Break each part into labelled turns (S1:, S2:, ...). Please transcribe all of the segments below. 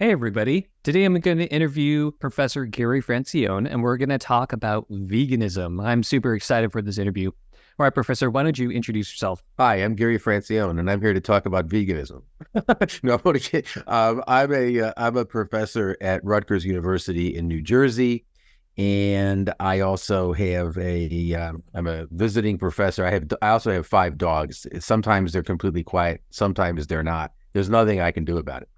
S1: Hey, everybody. Today I'm going to interview Professor Gary Francione, and we're going to talk about veganism. I'm super excited for this interview. All right, Professor, why don't you introduce yourself?
S2: Hi, I'm Gary Francione, and I'm here to talk about veganism. No, I'm only kidding. I'm a professor at Rutgers University in New Jersey, and I also have I'm a visiting professor. I also have 5 dogs. Sometimes they're completely quiet, sometimes they're not. There's nothing I can do about it.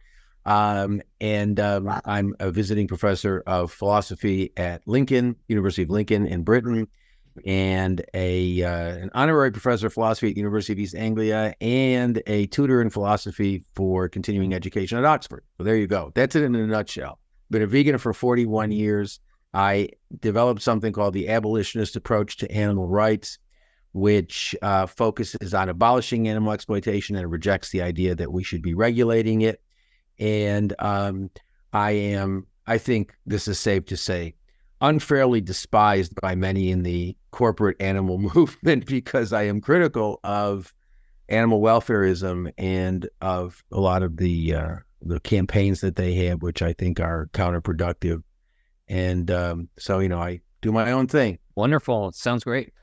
S2: I'm a visiting professor of philosophy at University of Lincoln in Britain, and an honorary professor of philosophy at the University of East Anglia, and a tutor in philosophy for continuing education at Oxford. So there you go. That's it in a nutshell. Been a vegan for 41 years. I developed something called the abolitionist approach to animal rights, which focuses on abolishing animal exploitation and rejects the idea that we should be regulating it. And I think this is safe to say, unfairly despised by many in the corporate animal movement because I am critical of animal welfareism and of a lot of the campaigns that they have, which I think are counterproductive. And I do my own thing.
S1: Wonderful. Sounds great.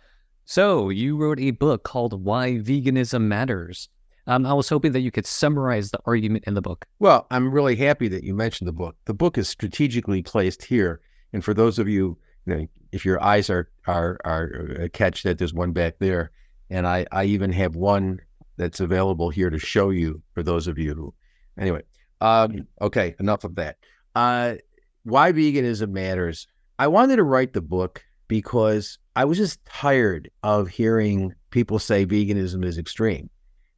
S1: So you wrote a book called Why Veganism Matters. I was hoping that you could summarize the argument in the book.
S2: Well, I'm really happy that you mentioned the book. The book is strategically placed here. And for those of you, if your eyes are catch that, there's one back there, and I even have one that's available here to show you for those of you who. Anyway, okay, enough of that. Why Veganism Matters. I wanted to write the book because I was just tired of hearing people say veganism is extreme,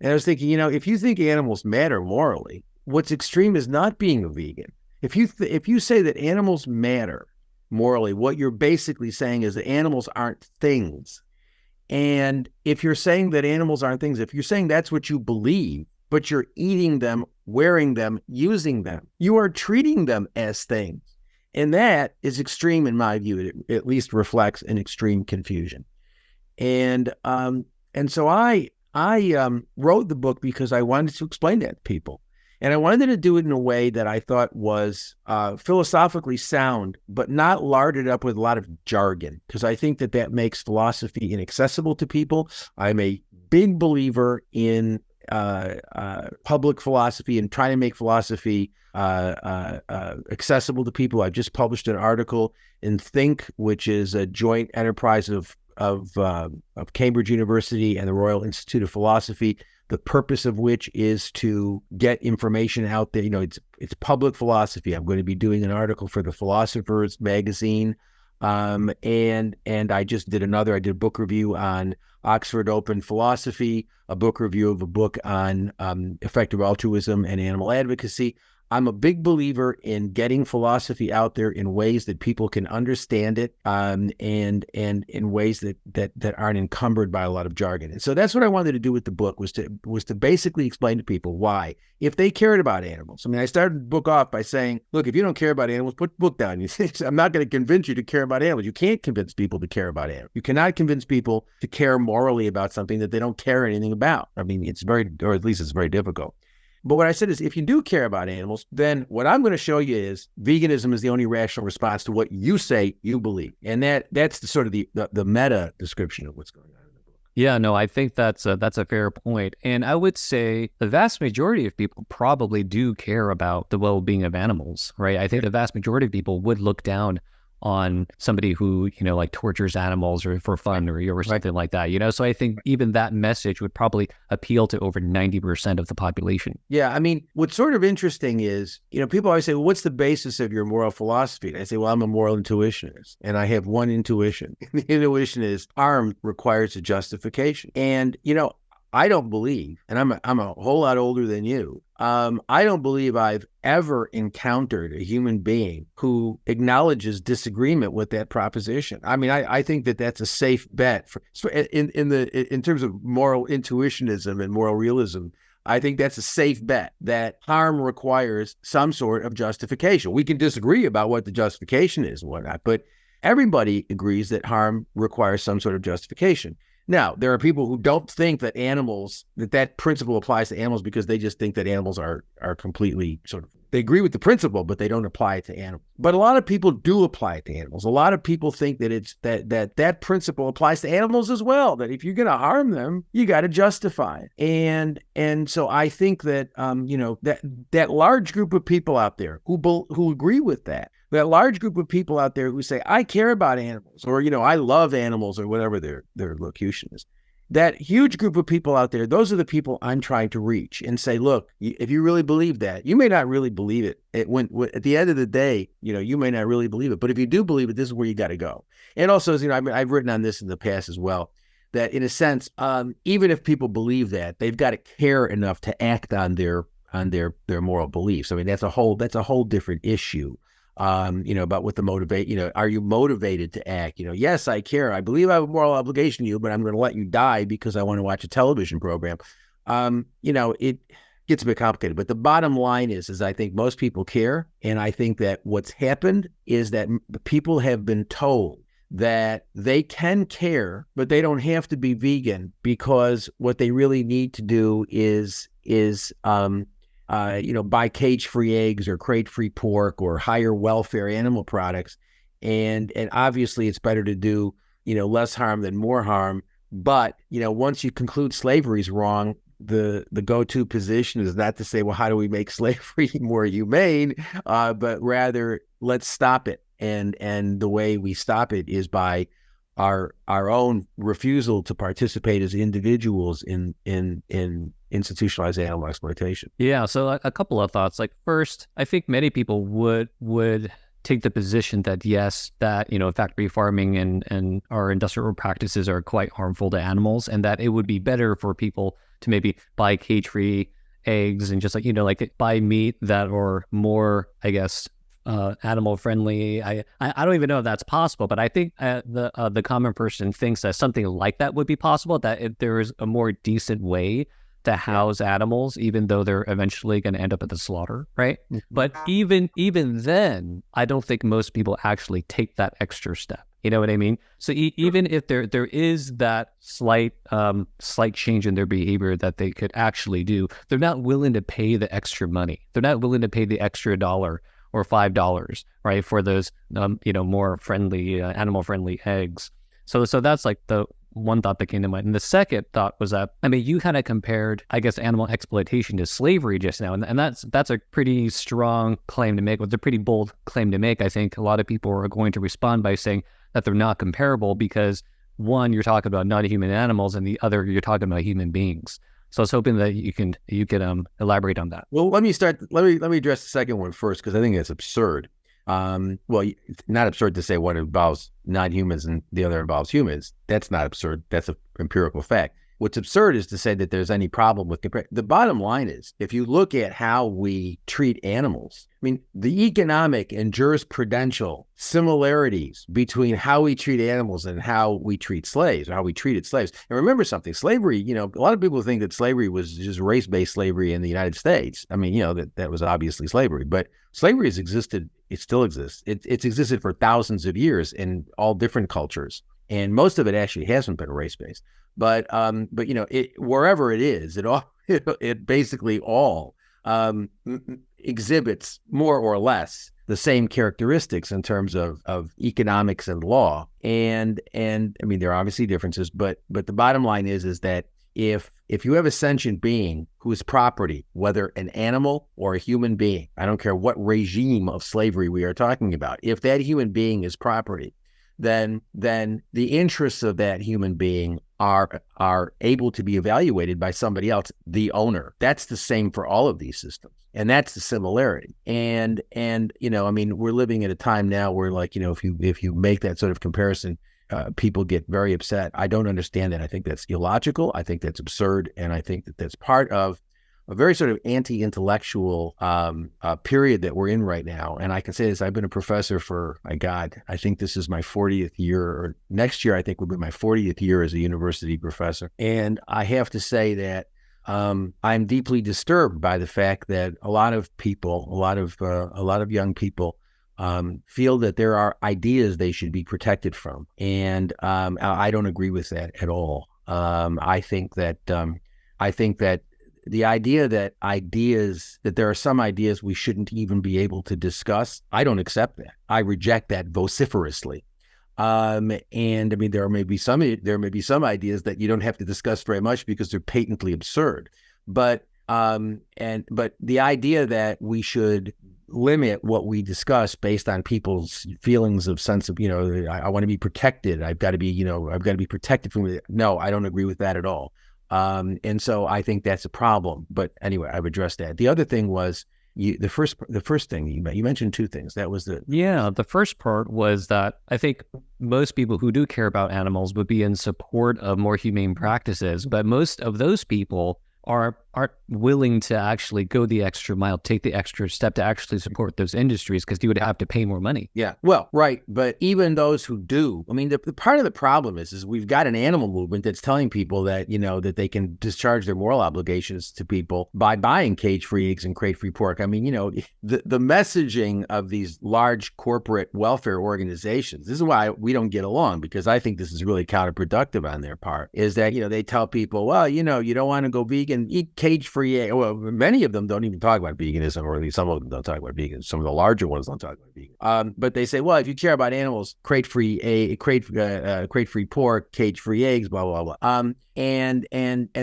S2: and I was thinking, if you think animals matter morally, what's extreme is not being a vegan. If you say that animals matter morally, what you're basically saying is that animals aren't things. And if you're saying that animals aren't things, if you're saying that's what you believe, but you're eating them, wearing them, using them, you are treating them as things. And that is extreme in my view. It at least reflects an extreme confusion. And so I wrote the book because I wanted to explain that to people. And I wanted to do it in a way that I thought was philosophically sound, but not larded up with a lot of jargon, because I think that makes philosophy inaccessible to people. I'm a big believer in public philosophy and trying to make philosophy accessible to people. I've just published an article in Think, which is a joint enterprise of Cambridge University and the Royal Institute of Philosophy, the purpose of which is to get information out there. It's public philosophy. I'm going to be doing an article for the Philosophers magazine. And I just did I did a book review on Oxford Open Philosophy, a book review of a book on effective altruism and animal advocacy. I'm a big believer in getting philosophy out there in ways that people can understand it, and in ways that aren't encumbered by a lot of jargon. And so that's what I wanted to do with the book, was to basically explain to people why, if they cared about animals. I mean, I started the book off by saying, look, if you don't care about animals, put the book down. I'm not going to convince you to care about animals. You can't convince people to care about animals. You cannot convince people to care morally about something that they don't care anything about. I mean, it's very difficult. But what I said is, if you do care about animals, then what I'm going to show you is veganism is the only rational response to what you say you believe. And that's the sort of the meta description of what's going on in the book.
S1: Yeah, no, I think that's a fair point. And I would say the vast majority of people probably do care about the well-being of animals, right? I think the vast majority of people would look down on somebody who, like tortures animals or for fun or something like that, So I think even that message would probably appeal to over 90% of the population.
S2: Yeah. I mean, what's sort of interesting is, people always say, well, what's the basis of your moral philosophy? And I say, well, I'm a moral intuitionist, and I have one intuition. The intuition is harm requires a justification. And, I don't believe, and I'm a whole lot older than you. I don't believe I've ever encountered a human being who acknowledges disagreement with that proposition. I mean, I think that's a safe bet in terms of moral intuitionism and moral realism. I think that's a safe bet that harm requires some sort of justification. We can disagree about what the justification is and whatnot, but everybody agrees that harm requires some sort of justification. Now, there are people who don't think that that principle applies to animals because they just think that animals are completely they agree with the principle, but they don't apply it to animals. But a lot of people do apply it to animals. A lot of people think that it's that principle applies to animals as well, that if you're going to harm them, you got to justify it. And so I think that, that large group of people out there who agree with that large group of people out there who say, I care about animals, or, I love animals, or whatever their locution is. That huge group of people out there, those are the people I'm trying to reach and say, look, if you really believe that, you may not really believe it. At the end of the day, you may not really believe it. But if you do believe it, this is where you got to go. And also, as I've written on this in the past as well, that in a sense, even if people believe that, they've got to care enough to act on their moral beliefs. I mean, that's a whole different issue. About what the motivate, are you motivated to act? Yes, I care. I believe I have a moral obligation to you, but I'm going to let you die because I want to watch a television program. It gets a bit complicated, but the bottom line is I think most people care. And I think that what's happened is that the people have been told that they can care, but they don't have to be vegan, because what they really need to do is buy cage-free eggs or crate-free pork or higher welfare animal products. And obviously it's better to do, less harm than more harm. But, once you conclude slavery is wrong, the go-to position is not to say, well, how do we make slavery more humane? But rather, let's stop it. And the way we stop it is by our own refusal to participate as individuals in institutionalized animal exploitation.
S1: Yeah, so a couple of thoughts. Like, first, I think many people would take the position that yes, that factory farming and our industrial practices are quite harmful to animals, and that it would be better for people to maybe buy cage-free eggs and just buy meat that are more, I guess, animal friendly. I don't even know if that's possible, but I think the common person thinks that something like that would be possible, that if there is a more decent way to house animals, even though they're eventually going to end up at the slaughter, right? But even then, I don't think most people actually take that extra step. You know what I mean? So even if there is that slight change in their behavior that they could actually do, they're not willing to pay the extra money. They're not willing to pay the extra $1 or $5, right, for those more friendly, animal friendly eggs. So that's like the one thought that came to mind. And the second thought was that, you kind of compared, I guess, animal exploitation to slavery just now. And that's a pretty strong claim to make. It's a pretty bold claim to make. I think a lot of people are going to respond by saying that they're not comparable because, one, you're talking about non-human animals, and the other, you're talking about human beings. So I was hoping that you can elaborate on that.
S2: Well, let me address the second one first, because I think it's absurd. It's not absurd to say one involves non-humans and the other involves humans. That's not absurd. That's an empirical fact. What's absurd is to say that there's any problem with comparing. The bottom line is, if you look at how we treat animals, the economic and jurisprudential similarities between how we treat animals and how we treat slaves, or how we treated slaves. And remember something, slavery, a lot of people think that slavery was just race-based slavery in the United States. That was obviously slavery, but slavery has existed. It still exists. It's existed for thousands of years in all different cultures. And most of it actually hasn't been race-based. But wherever it is, it basically all exhibits more or less the same characteristics in terms of economics and law. And there are obviously differences, but the bottom line is that if you have a sentient being whose property, whether an animal or a human being, I don't care what regime of slavery we are talking about, if that human being is property, then the interests of that human being are able to be evaluated by somebody else, the owner. That's the same for all of these systems. And that's the similarity. And we're living at a time now where, if you make that sort of comparison, people get very upset. I don't understand that. I think that's illogical. I think that's absurd. And I think that that's part of a very sort of anti-intellectual period that we're in right now. And I can say this, I've been a professor for, I think this is my 40th year, or next year I think will be my 40th year as a university professor. And I have to say that I'm deeply disturbed by the fact that a lot of people, a lot of young people feel that there are ideas they should be protected from. And I don't agree with that at all. I think that the idea that there are some ideas we shouldn't even be able to discuss, I don't accept that. I reject that vociferously. And I mean, there may be some ideas that you don't have to discuss very much because they're patently absurd. But the idea that we should limit what we discuss based on people's feelings of sense of, I want to be protected. I've got to be protected from it. No, I don't agree with that at all. And so I think that's a problem. But anyway, I've addressed that. The other thing was the first thing you mentioned two things. That was
S1: the first part was that I think most people who do care about animals would be in support of more humane practices, but most of those people aren't willing to actually go the extra mile, take the extra step to actually support those industries, because you would have to pay more money.
S2: Yeah, well, right. But even those who do, I mean, the part of the problem is we've got an animal movement that's telling people that, that they can discharge their moral obligations to people by buying cage-free eggs and crate-free pork. I mean, the messaging of these large corporate welfare organizations, this is why we don't get along, because I think this is really counterproductive on their part, is that, they tell people, well, you don't want to go vegan, eat cage-free egg. Well, many of them don't even talk about veganism, or at least some of them don't talk about veganism. Some of the larger ones don't talk about vegan. But they say, well, if you care about animals, crate-free pork, cage-free eggs, blah blah blah. And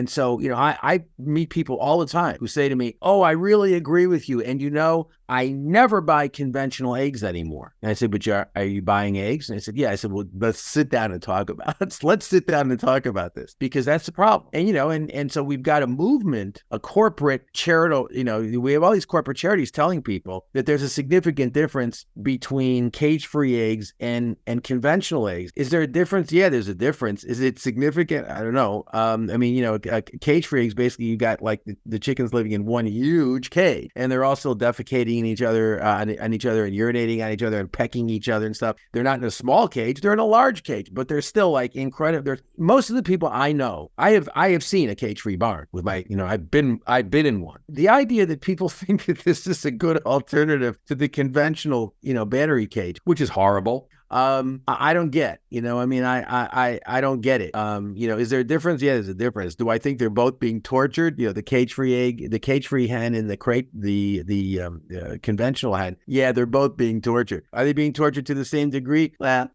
S2: so, I meet people all the time who say to me, oh, I really agree with you, and I never buy conventional eggs anymore. And I said, but are you buying eggs? And I said, yeah. I said, well, let's sit down and talk about it. Let's sit down and talk about this, because that's the problem. And and so we've got a movement, a corporate charitable, we have all these corporate charities telling people that there's a significant difference between cage-free eggs and conventional eggs. Is there a difference? Yeah, there's a difference. Is it significant? I don't know. I mean, cage-free eggs, basically you got like the chickens living in one huge cage, and they're also defecating each other on each other, and urinating on each other, and pecking each other and stuff. They're not in a small cage; they're in a large cage, but they're still like incredible. Most of the people I know, I have seen a cage-free barn with my, I've been in one. The idea that people think that this is a good alternative to the conventional, battery cage, which is horrible. I don't get, I don't get it. Is there a difference? Yeah, there's a difference. Do I think they're both being tortured? The cage-free egg, the cage-free hen, and the conventional hen. Yeah, they're both being tortured. Are they being tortured to the same degree? Well,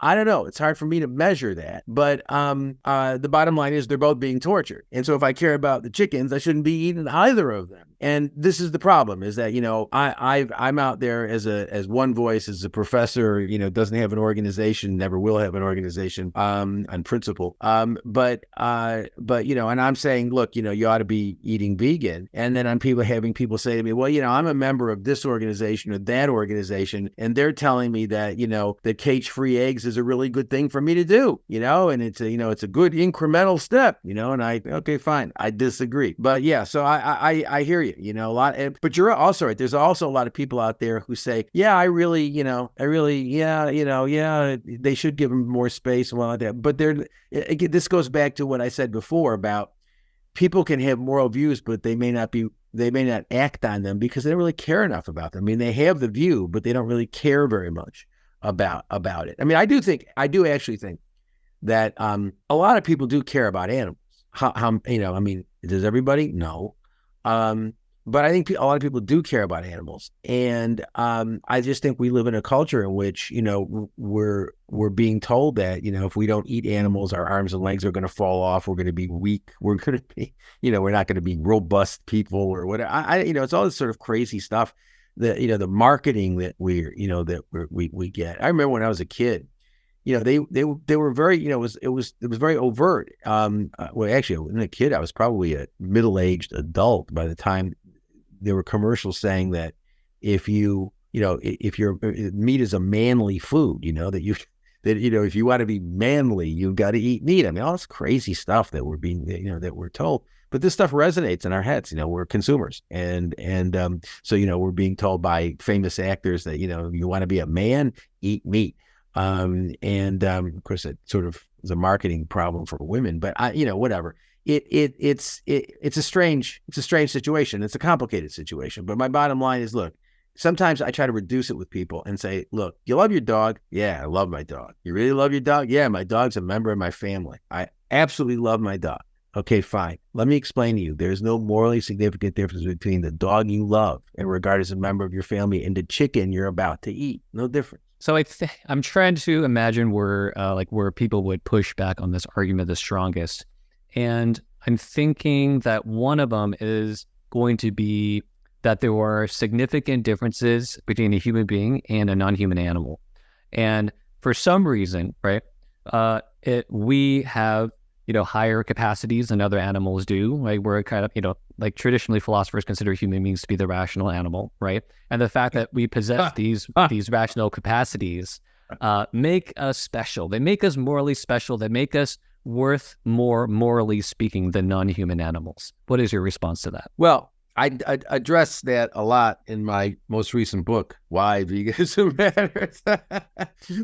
S2: I don't know. It's hard for me to measure that. But the bottom line is they're both being tortured. And so if I care about the chickens, I shouldn't be eating either of them. And this is the problem: is that I'm out there as one voice, as a professor, doesn't have an organization, never will have an organization on principle. But and I'm saying, look, you ought to be eating vegan, and then I'm having people say to me, well, I'm a member of this organization or that organization, and they're telling me that that cage-free eggs is a really good thing for me to do, and it's a good incremental step, and okay, fine, I disagree, but yeah, so I hear you. A lot, but you're also right. There's also a lot of people out there who say, yeah, they should give them more space and all like that. But this goes back to what I said before about people can have moral views, but they may not act on them because they don't really care enough about them. I mean, they have the view, but they don't really care very much about it. I mean, I do actually think that a lot of people do care about animals. I mean, does everybody? No. But I think a lot of people do care about animals, and I just think we live in a culture in which we're being told that if we don't eat animals, our arms and legs are going to fall off. We're going to be weak. We're going to be we're not going to be robust people or whatever. It's all this sort of crazy stuff that the marketing that we get. I remember when I was a kid. They were very, it was very overt. Well, actually, when I was a kid, I was probably a middle-aged adult by the time there were commercials saying that if your meat is a manly food, if you want to be manly, you've got to eat meat. I mean, all this crazy stuff that we're being, that we're told. But this stuff resonates in our heads. We're consumers, and so we're being told by famous actors that you want to be a man, eat meat. Of course, it sort of is a marketing problem for women, but whatever. It's a strange situation. It's a complicated situation. But my bottom line is, look, sometimes I try to reduce it with people and say, look, you love your dog? Yeah, I love my dog. You really love your dog? Yeah, my dog's a member of my family. I absolutely love my dog. Okay, fine. Let me explain to you. There's no morally significant difference between the dog you love and regard as a member of your family and the chicken you're about to eat. No difference.
S1: So I'm trying to imagine where people would push back on this argument the strongest. And I'm thinking that one of them is going to be that there are significant differences between a human being and a non-human animal. And for some reason, right, we have, higher capacities than other animals do, right? We're kind of, like traditionally philosophers consider human beings to be the rational animal, right? And the fact that we possess these rational capacities make us special. They make us morally special. They make us worth more, morally speaking, than non-human animals. What is your response to that?
S2: Well, I address that a lot in my most recent book, Why Veganism Matters,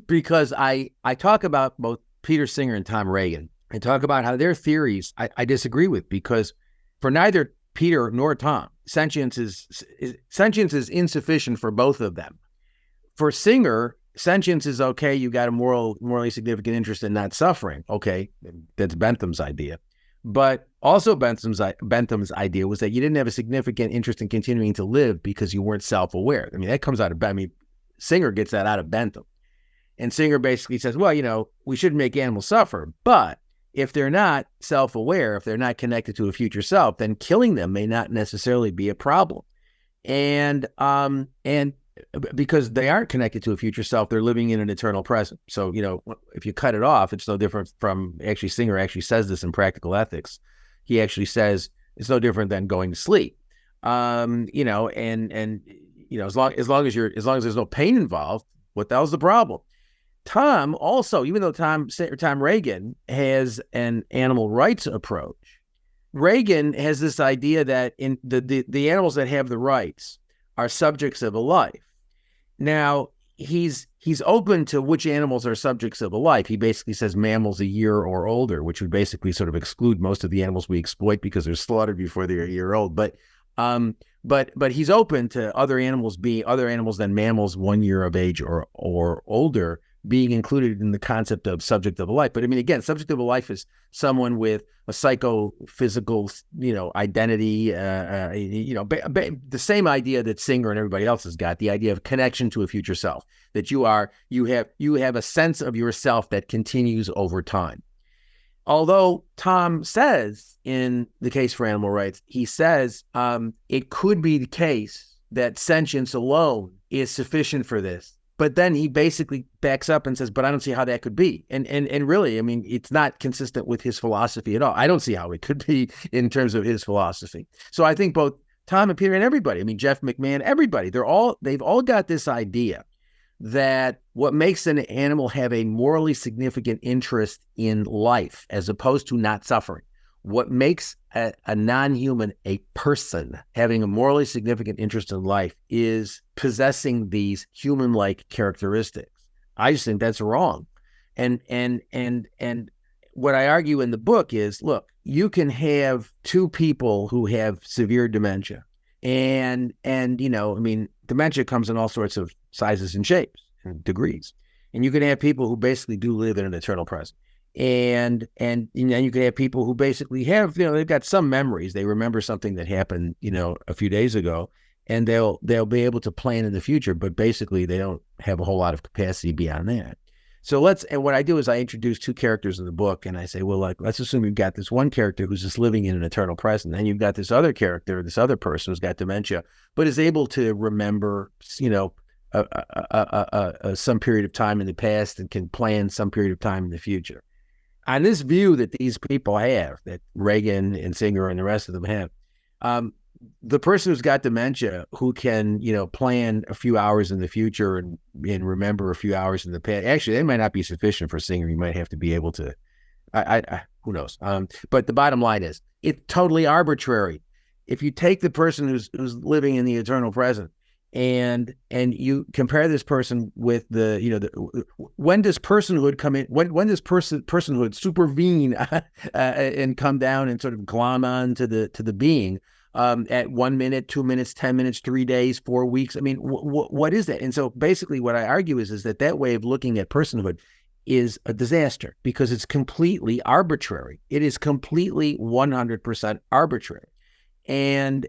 S2: because I talk about both Peter Singer and Tom Regan. I talk about how their theories I disagree with, because for neither Peter nor Tom, sentience is insufficient for both of them. For Singer, sentience is okay. You got a morally significant interest in not suffering. Okay, that's Bentham's idea. But also Bentham's idea was that you didn't have a significant interest in continuing to live because you weren't self-aware. I mean, that comes out of, Singer gets that out of Bentham. And Singer basically says, well, we shouldn't make animals suffer, but if they're not self-aware, if they're not connected to a future self, then killing them may not necessarily be a problem. And because they aren't connected to a future self, they're living in an eternal present. So, if you cut it off, it's no different from, actually, Singer actually says this in Practical Ethics. He actually says it's no different than going to sleep. As long as there's no pain involved, what the hell's the problem? Tom also, even though Tom Regan has an animal rights approach, Regan has this idea that in the animals that have the rights are subjects of a life. Now, he's open to which animals are subjects of a life. He basically says mammals a year or older, which would basically sort of exclude most of the animals we exploit because they're slaughtered before they're a year old. But he's open to other animals than mammals 1 year of age or older being included in the concept of subject of a life. But I mean, again, subject of a life is someone with a psychophysical, identity, the same idea that Singer and everybody else has got, the idea of connection to a future self, that you have a sense of yourself that continues over time. Although Tom says in the Case for Animal Rights, he says it could be the case that sentience alone is sufficient for this. But then he basically backs up and says, but I don't see how that could be. And really, I mean, it's not consistent with his philosophy at all. I don't see how it could be in terms of his philosophy. So I think both Tom and Peter and everybody, I mean, Jeff McMahon, everybody, they've all got this idea that what makes an animal have a morally significant interest in life as opposed to not suffering, what makes a non-human a person having a morally significant interest in life is possessing these human-like characteristics. I just think that's wrong. And what I argue in the book is, look, you can have two people who have severe dementia, and dementia comes in all sorts of sizes and shapes and degrees. And you can have people who basically do live in an eternal present. And you can have people who basically have, they've got some memories. They remember something that happened, a few days ago, and they'll be able to plan in the future, but basically they don't have a whole lot of capacity beyond that. So and what I do is I introduce two characters in the book, and I say, well, let's assume you've got this one character who's just living in an eternal present, and you've got this other character, this other person who's got dementia, but is able to remember, some period of time in the past and can plan some period of time in the future. On this view that these people have, that Reagan and Singer and the rest of them have, the person who's got dementia, who can, plan a few hours in the future and remember a few hours in the past, actually, they might not be sufficient for Singer. You might have to be able to, who knows? But the bottom line is, it's totally arbitrary. If you take the person who's living in the eternal present, and you compare this person with when does personhood come in? When does personhood supervene and come down and sort of glom on to the being at 1 minute, 2 minutes, 10 minutes, 3 days, 4 weeks? I mean, what is that? And so basically, what I argue is that way of looking at personhood is a disaster because it's completely arbitrary. It is completely 100% arbitrary. And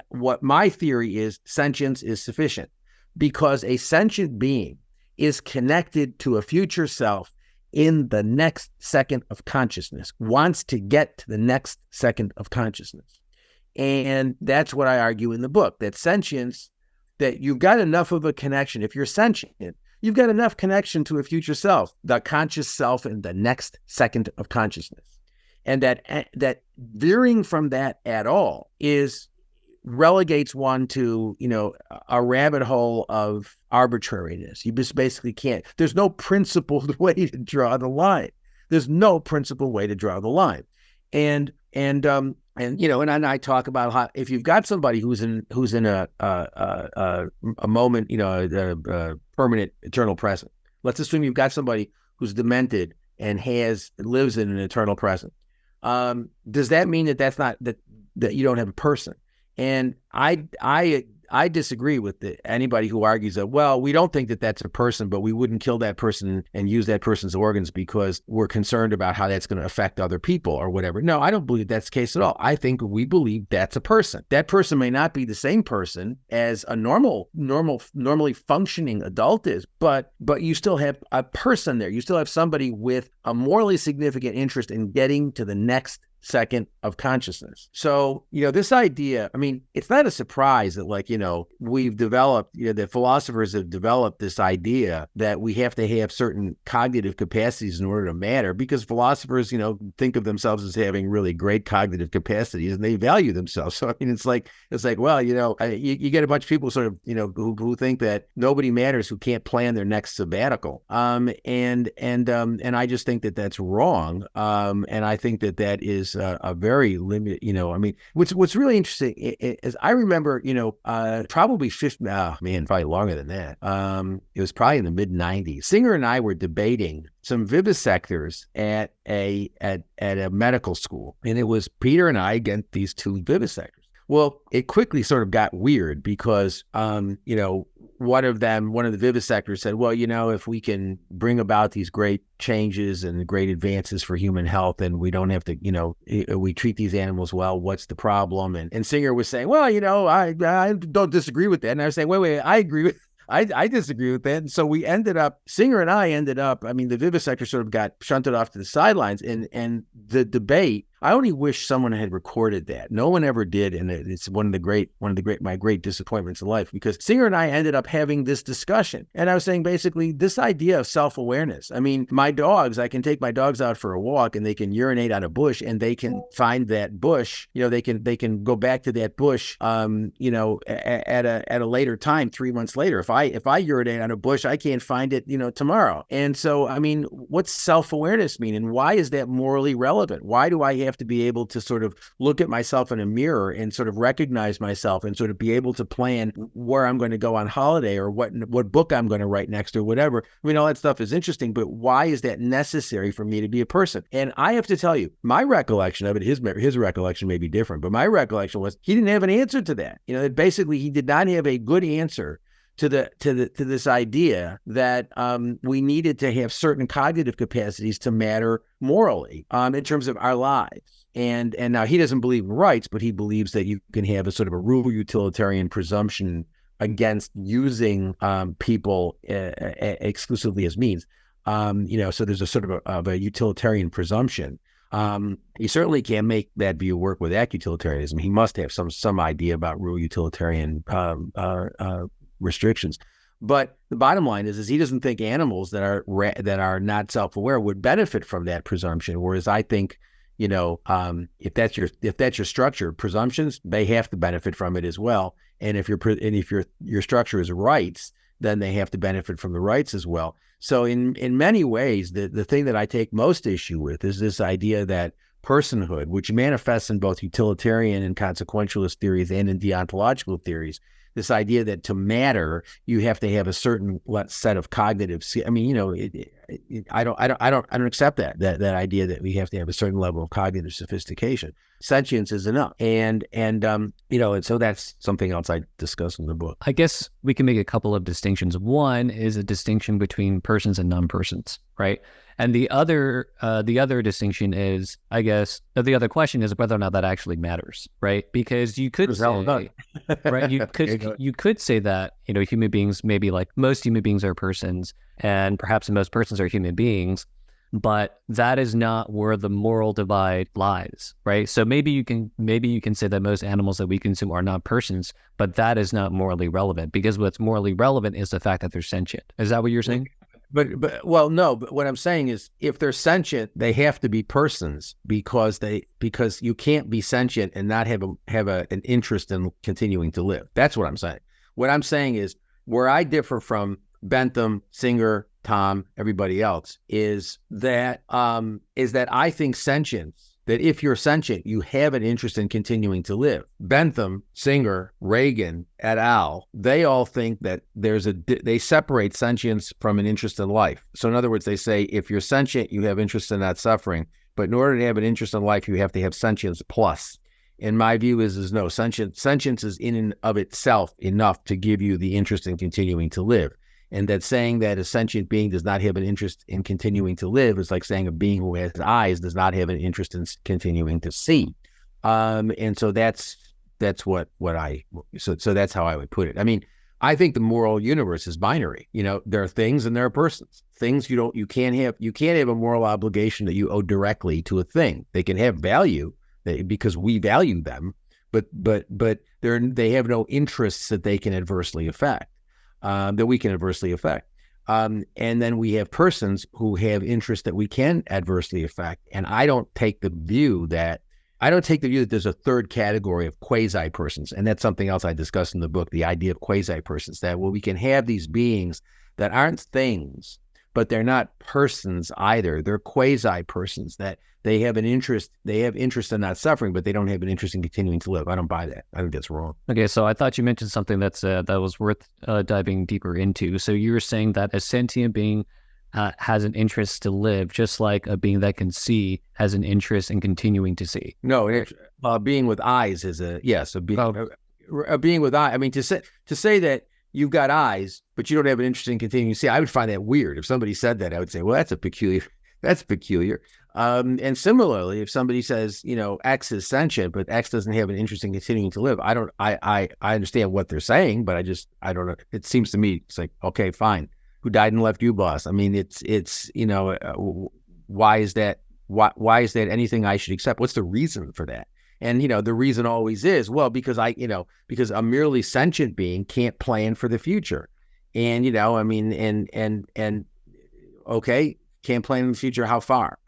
S2: what my theory is, sentience is sufficient because a sentient being is connected to a future self in the next second of consciousness, wants to get to the next second of consciousness. And that's what I argue in the book, that sentience, that you've got enough of a connection. If you're sentient, you've got enough connection to a future self, the conscious self in the next second of consciousness. And that veering from that at all relegates one to, a rabbit hole of arbitrariness. You just basically can't. There's no principled way to draw the line. There's no principled way to draw the line. And I talk about how if you've got somebody who's in a moment, a permanent eternal present. Let's assume you've got somebody who's demented and lives in an eternal present. Does that mean that you don't have a person? And I disagree with anybody who argues that, well, we don't think that that's a person, but we wouldn't kill that person and use that person's organs because we're concerned about how that's going to affect other people or whatever. No, I don't believe that's the case at all. I think we believe that's a person. That person may not be the same person as a normally functioning adult is, but you still have a person there. You still have somebody with a morally significant interest in getting to the next second of consciousness. So, this idea, it's not a surprise that we've developed, the philosophers have developed this idea that we have to have certain cognitive capacities in order to matter, because philosophers, think of themselves as having really great cognitive capacities and they value themselves. So, it's like, well, you get a bunch of people sort of, who think that nobody matters who can't plan their next sabbatical. And I just think that that's wrong. And I think that is a very limited, what's really interesting is I remember, probably probably longer than that. It was probably in the mid 90s. Singer and I were debating some vivisectors at a medical school. And it was Peter and I against these two vivisectors. Well, it quickly sort of got weird because, one of the vivisectors said, well, if we can bring about these great changes and great advances for human health and we don't have to, we treat these animals well, what's the problem? And Singer was saying, well, I don't disagree with that. And I was saying, wait, I agree with I disagree with that. And so Singer and I ended up, the vivisector sort of got shunted off to the sidelines and the debate. I only wish someone had recorded that. No one ever did. And it's my great disappointments in life, because Singer and I ended up having this discussion. And I was saying basically this idea of self-awareness. My dogs, I can take my dogs out for a walk and they can urinate on a bush and they can find that bush, they can go back to that bush, at a later time, 3 months later. If I urinate on a bush, I can't find it, tomorrow. And so, what's self-awareness mean? And why is that morally relevant? Why do I have to be able to sort of look at myself in a mirror and sort of recognize myself and sort of be able to plan where I'm going to go on holiday or what book I'm going to write next or whatever? All that stuff is interesting, but why is that necessary for me to be a person? And I have to tell you, my recollection of it, his recollection may be different, but my recollection was he didn't have an answer to that. That basically he did not have a good answer to this idea that we needed to have certain cognitive capacities to matter morally in terms of our lives. And now he doesn't believe in rights, but he believes that you can have a sort of a rule utilitarian presumption against using people exclusively as means. So there's a sort of a utilitarian presumption. He certainly can't make that view work with acutilitarianism. He must have some idea about rule utilitarian restrictions. But the bottom line is he doesn't think animals that are not self-aware would benefit from that presumption. Whereas I think, if that's your structure, presumptions, they have to benefit from it as well. And if your structure is rights, then they have to benefit from the rights as well. So in many ways, the thing that I take most issue with is this idea that personhood, which manifests in both utilitarian and consequentialist theories and in deontological theories, this idea that to matter, you have to have a certain set of cognitive. I don't accept that idea that we have to have a certain level of cognitive sophistication. Sentience is enough, and so that's something else I discuss in the book.
S1: I guess we can make a couple of distinctions. One is a distinction between persons and non-persons, right? And the other distinction is, I guess, the other question is whether or not that actually matters, right? Because you could say, right, you could say that, human beings, maybe like most human beings are persons, and perhaps most persons are human beings, but that is not where the moral divide lies, right? So maybe you can say that most animals that we consume are not persons, but that is not morally relevant, because what's morally relevant is the fact that they're sentient. Is that what you're saying?
S2: Well, no, but what I'm saying is if they're sentient, they have to be persons because you can't be sentient and not have an interest in continuing to live. That's what I'm saying. What I'm saying is where I differ from Bentham, Singer, Tom, everybody else is that I think sentience, that if you're sentient, you have an interest in continuing to live. Bentham, Singer, Reagan, et al., they all think that they separate sentience from an interest in life. So in other words, they say if you're sentient, you have interest in not suffering. But in order to have an interest in life, you have to have sentience plus. And my view is no, sentience is in and of itself enough to give you the interest in continuing to live. And that saying that a sentient being does not have an interest in continuing to live is like saying a being who has eyes does not have an interest in continuing to see. And so that's what so that's how I would put it. I mean, I think the moral universe is binary. There are things and there are persons. Things you can't have a moral obligation that you owe directly to a thing. They can have value because we value them, but they have no interests that they can adversely affect. That we can adversely affect. And then we have persons who have interests that we can adversely affect. And I don't take the view that there's a third category of quasi-persons. And that's something else I discuss in the book, the idea of quasi-persons, that we can have these beings that aren't things, but they're not persons either. They're quasi-persons, that they have interest in not suffering, but they don't have an interest in continuing to live. I don't buy that. I think that's wrong.
S1: Okay, so I thought you mentioned something that was worth diving deeper into. So you were saying that a sentient being has an interest to live, just like a being that can see has an interest in continuing to see.
S2: No, a being with eyes is a being with eyes. I mean, to say that you've got eyes, but you don't have an interest in continuing to see, I would find that weird. If somebody said that, I would say, well, that's peculiar. And similarly, if somebody says, X is sentient, but X doesn't have an interest in continuing to live, I understand what they're saying, but I don't know. It seems to me, it's like, okay, fine. Who died and left you, boss? I mean, it's why is that anything I should accept? What's the reason for that? And, the reason always is, well, because a merely sentient being can't plan for the future. And, okay, can't plan in the future. How far?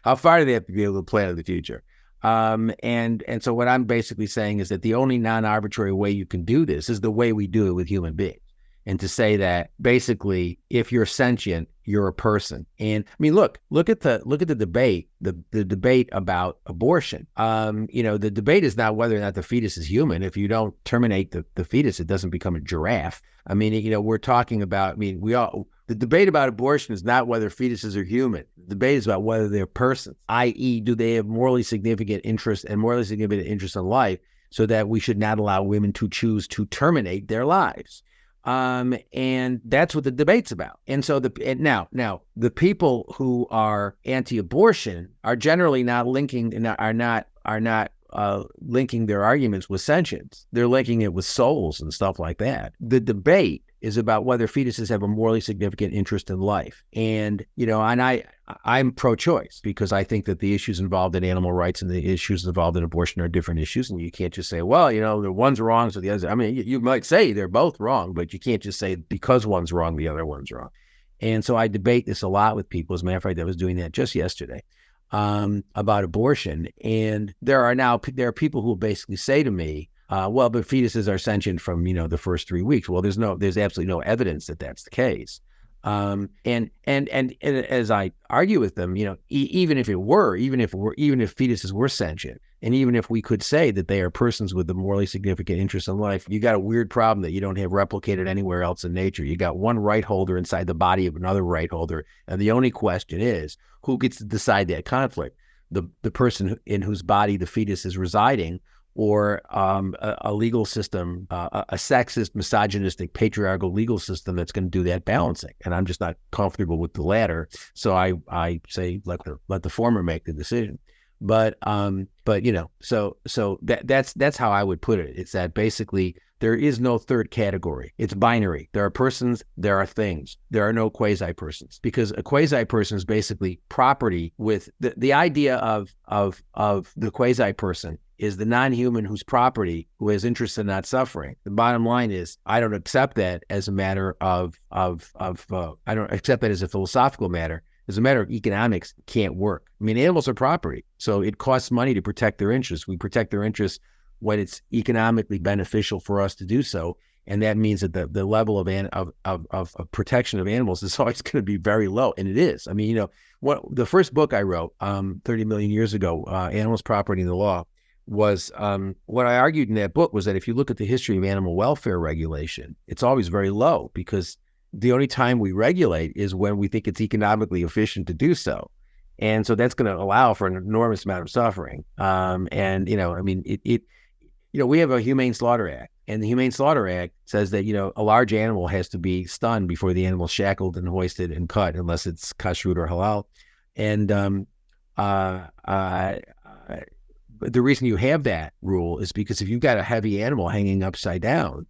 S2: How far do they have to be able to plan in the future? And so what I'm basically saying is that the only non-arbitrary way you can do this is the way we do it with human beings. And to say that basically, if you're sentient, you're a person. And I mean, look at the debate, the debate about abortion. The debate is not whether or not the fetus is human. If you don't terminate the fetus, it doesn't become a giraffe. I mean, we're talking about, the debate about abortion is not whether fetuses are human. The debate is about whether they're persons, i.e., do they have morally significant interest in life, so that we should not allow women to choose to terminate their lives. And that's what the debate's about. And so now the people who are anti-abortion are generally not linking their arguments with sentience. They're linking it with souls and stuff like that. The debate is about whether fetuses have a morally significant interest in life. And, I'm pro-choice because I think that the issues involved in animal rights and the issues involved in abortion are different issues. And you can't just say, well, the one's wrong, so the other. I mean, you might say they're both wrong, but you can't just say because one's wrong, the other one's wrong. And so I debate this a lot with people. As a matter of fact, I was doing that just yesterday about abortion. And there are people who basically say to me, well, but fetuses are sentient from, the first 3 weeks. Well, there's absolutely no evidence that that's the case. And as I argue with them, even if fetuses were sentient, And even if we could say that they are persons with a morally significant interest in life, you got a weird problem that you don't have replicated anywhere else in nature. You got one right holder inside the body of another right holder. And the only question is, who gets to decide that conflict? The person in whose body the fetus is residing, or a legal system, a sexist, misogynistic, patriarchal legal system that's going to do that balancing. And I'm just not comfortable with the latter. So I say let the former make the decision. But so that's how I would put it. It's that basically there is no third category. It's binary. There are persons, there are things. There are no quasi-persons, because a quasi-person is basically property. With the idea of the quasi-person is the non-human whose property, who has interest in not suffering. The bottom line is, I don't accept that as a matter of I don't accept that as a philosophical matter. As a matter of economics, it can't work. I mean, animals are property, so it costs money to protect their interests. We protect their interests when it's economically beneficial for us to do so, and that means that the level of protection of animals is always going to be very low, and it is. I mean, what the first book I wrote 30 million years ago, Animals, Property, and the Law, was what I argued in that book was that if you look at the history of animal welfare regulation, it's always very low, because the only time we regulate is when we think it's economically efficient to do so. And so that's going to allow for an enormous amount of suffering. We have a Humane Slaughter Act, and the Humane Slaughter Act says that, a large animal has to be stunned before the animal is shackled and hoisted and cut, unless it's kashrut or halal. And the reason you have that rule is because if you've got a heavy animal hanging upside down,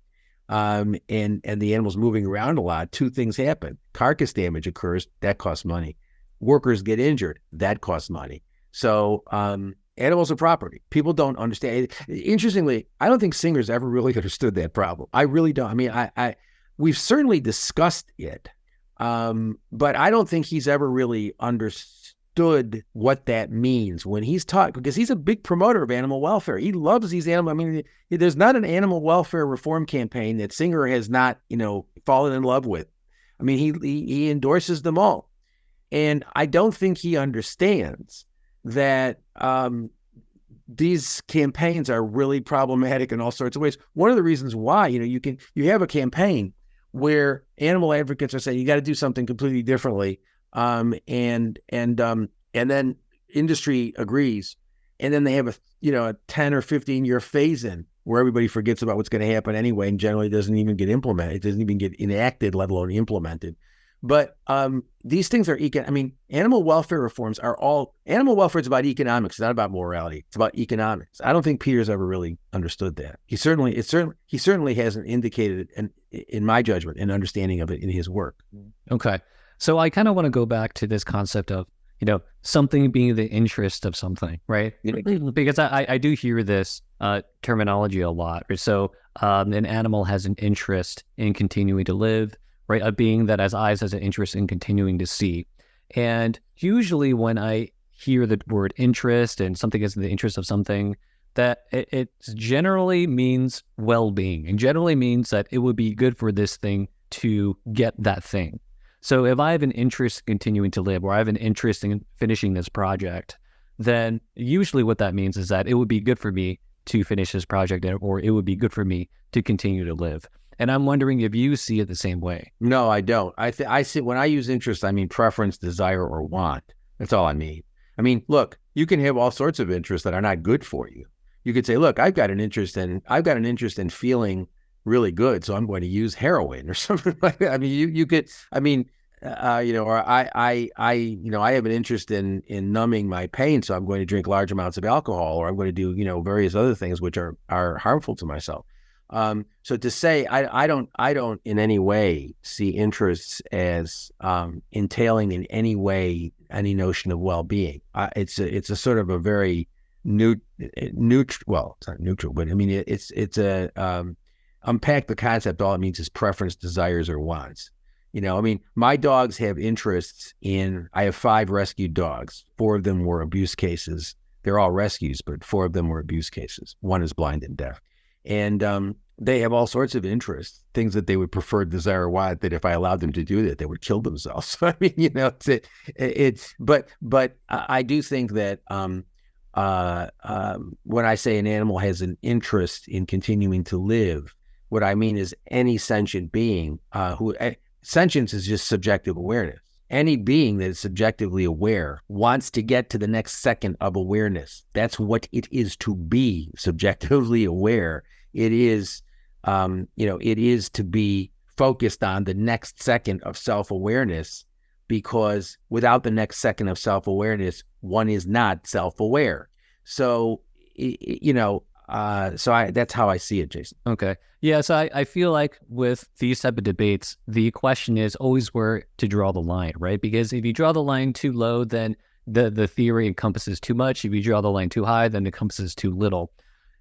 S2: and the animal's moving around a lot, two things happen. Carcass damage occurs, that costs money. Workers get injured, that costs money. So animals are property. People don't understand. Interestingly, I don't think Singer's ever really understood that problem. I really don't. I mean, we've certainly discussed it, but I don't think he's ever really understood what that means when he's taught, because he's a big promoter of animal welfare. He loves these animals. I mean, there's not an animal welfare reform campaign that Singer has not, fallen in love with. I mean, he endorses them all. And I don't think he understands that these campaigns are really problematic in all sorts of ways. One of the reasons why, you have a campaign where animal advocates are saying you got to do something completely differently. And then industry agrees, and then they have a 10 or 15 year phase in where everybody forgets about what's going to happen anyway, and generally doesn't even get implemented. It doesn't even get enacted, let alone implemented. But these things are animal welfare reforms animal welfare is about economics. It's not about morality. It's about economics. I don't think Peter's ever really understood that. He certainly hasn't indicated, in my judgment, an understanding of it in his work.
S1: Okay. So I kind of want to go back to this concept of, something being the interest of something, right? Because I do hear this terminology a lot. Right? So an animal has an interest in continuing to live, right? A being that has eyes has an interest in continuing to see. And usually when I hear the word interest and something is in the interest of something, that it generally means well-being, and generally means that it would be good for this thing to get that thing. So if I have an interest in continuing to live, or I have an interest in finishing this project, then usually what that means is that it would be good for me to finish this project, or it would be good for me to continue to live. And I'm wondering if you see it the same way.
S2: No, I don't. I see, when I use interest, I mean preference, desire, or want. That's all I mean. I mean, look, you can have all sorts of interests that are not good for you. You could say, look, I've got an interest in feeling really good, so I'm going to use heroin or something like that. I mean, you could, or I have an interest in numbing my pain, so I'm going to drink large amounts of alcohol, or I'm going to do, various other things which are harmful to myself. So to say, I don't in any way see interests as entailing in any way any notion of well-being. It's a sort of a very neutral. Well, it's not neutral, but I mean it's a unpack the concept. All it means is preference, desires, or wants. My dogs have interests in. I have 5 rescued dogs. 4 of them were abuse cases. They're all rescues, but 4 of them were abuse cases. 1 is blind and deaf. And they have all sorts of interests, things that they would prefer, desire, want, that if I allowed them to do that, they would kill themselves. I mean, but I do think that when I say an animal has an interest in continuing to live, what I mean is any sentient being sentience is just subjective awareness. Any being that is subjectively aware wants to get to the next second of awareness. That's what it is to be subjectively aware. It is, it is to be focused on the next second of self-awareness, because without the next second of self-awareness, one is not self-aware. So, that's how I see it, Jason.
S1: Okay. Yeah. So I feel like with these type of debates, the question is always where to draw the line, right? Because if you draw the line too low, then the theory encompasses too much. If you draw the line too high, then it encompasses too little.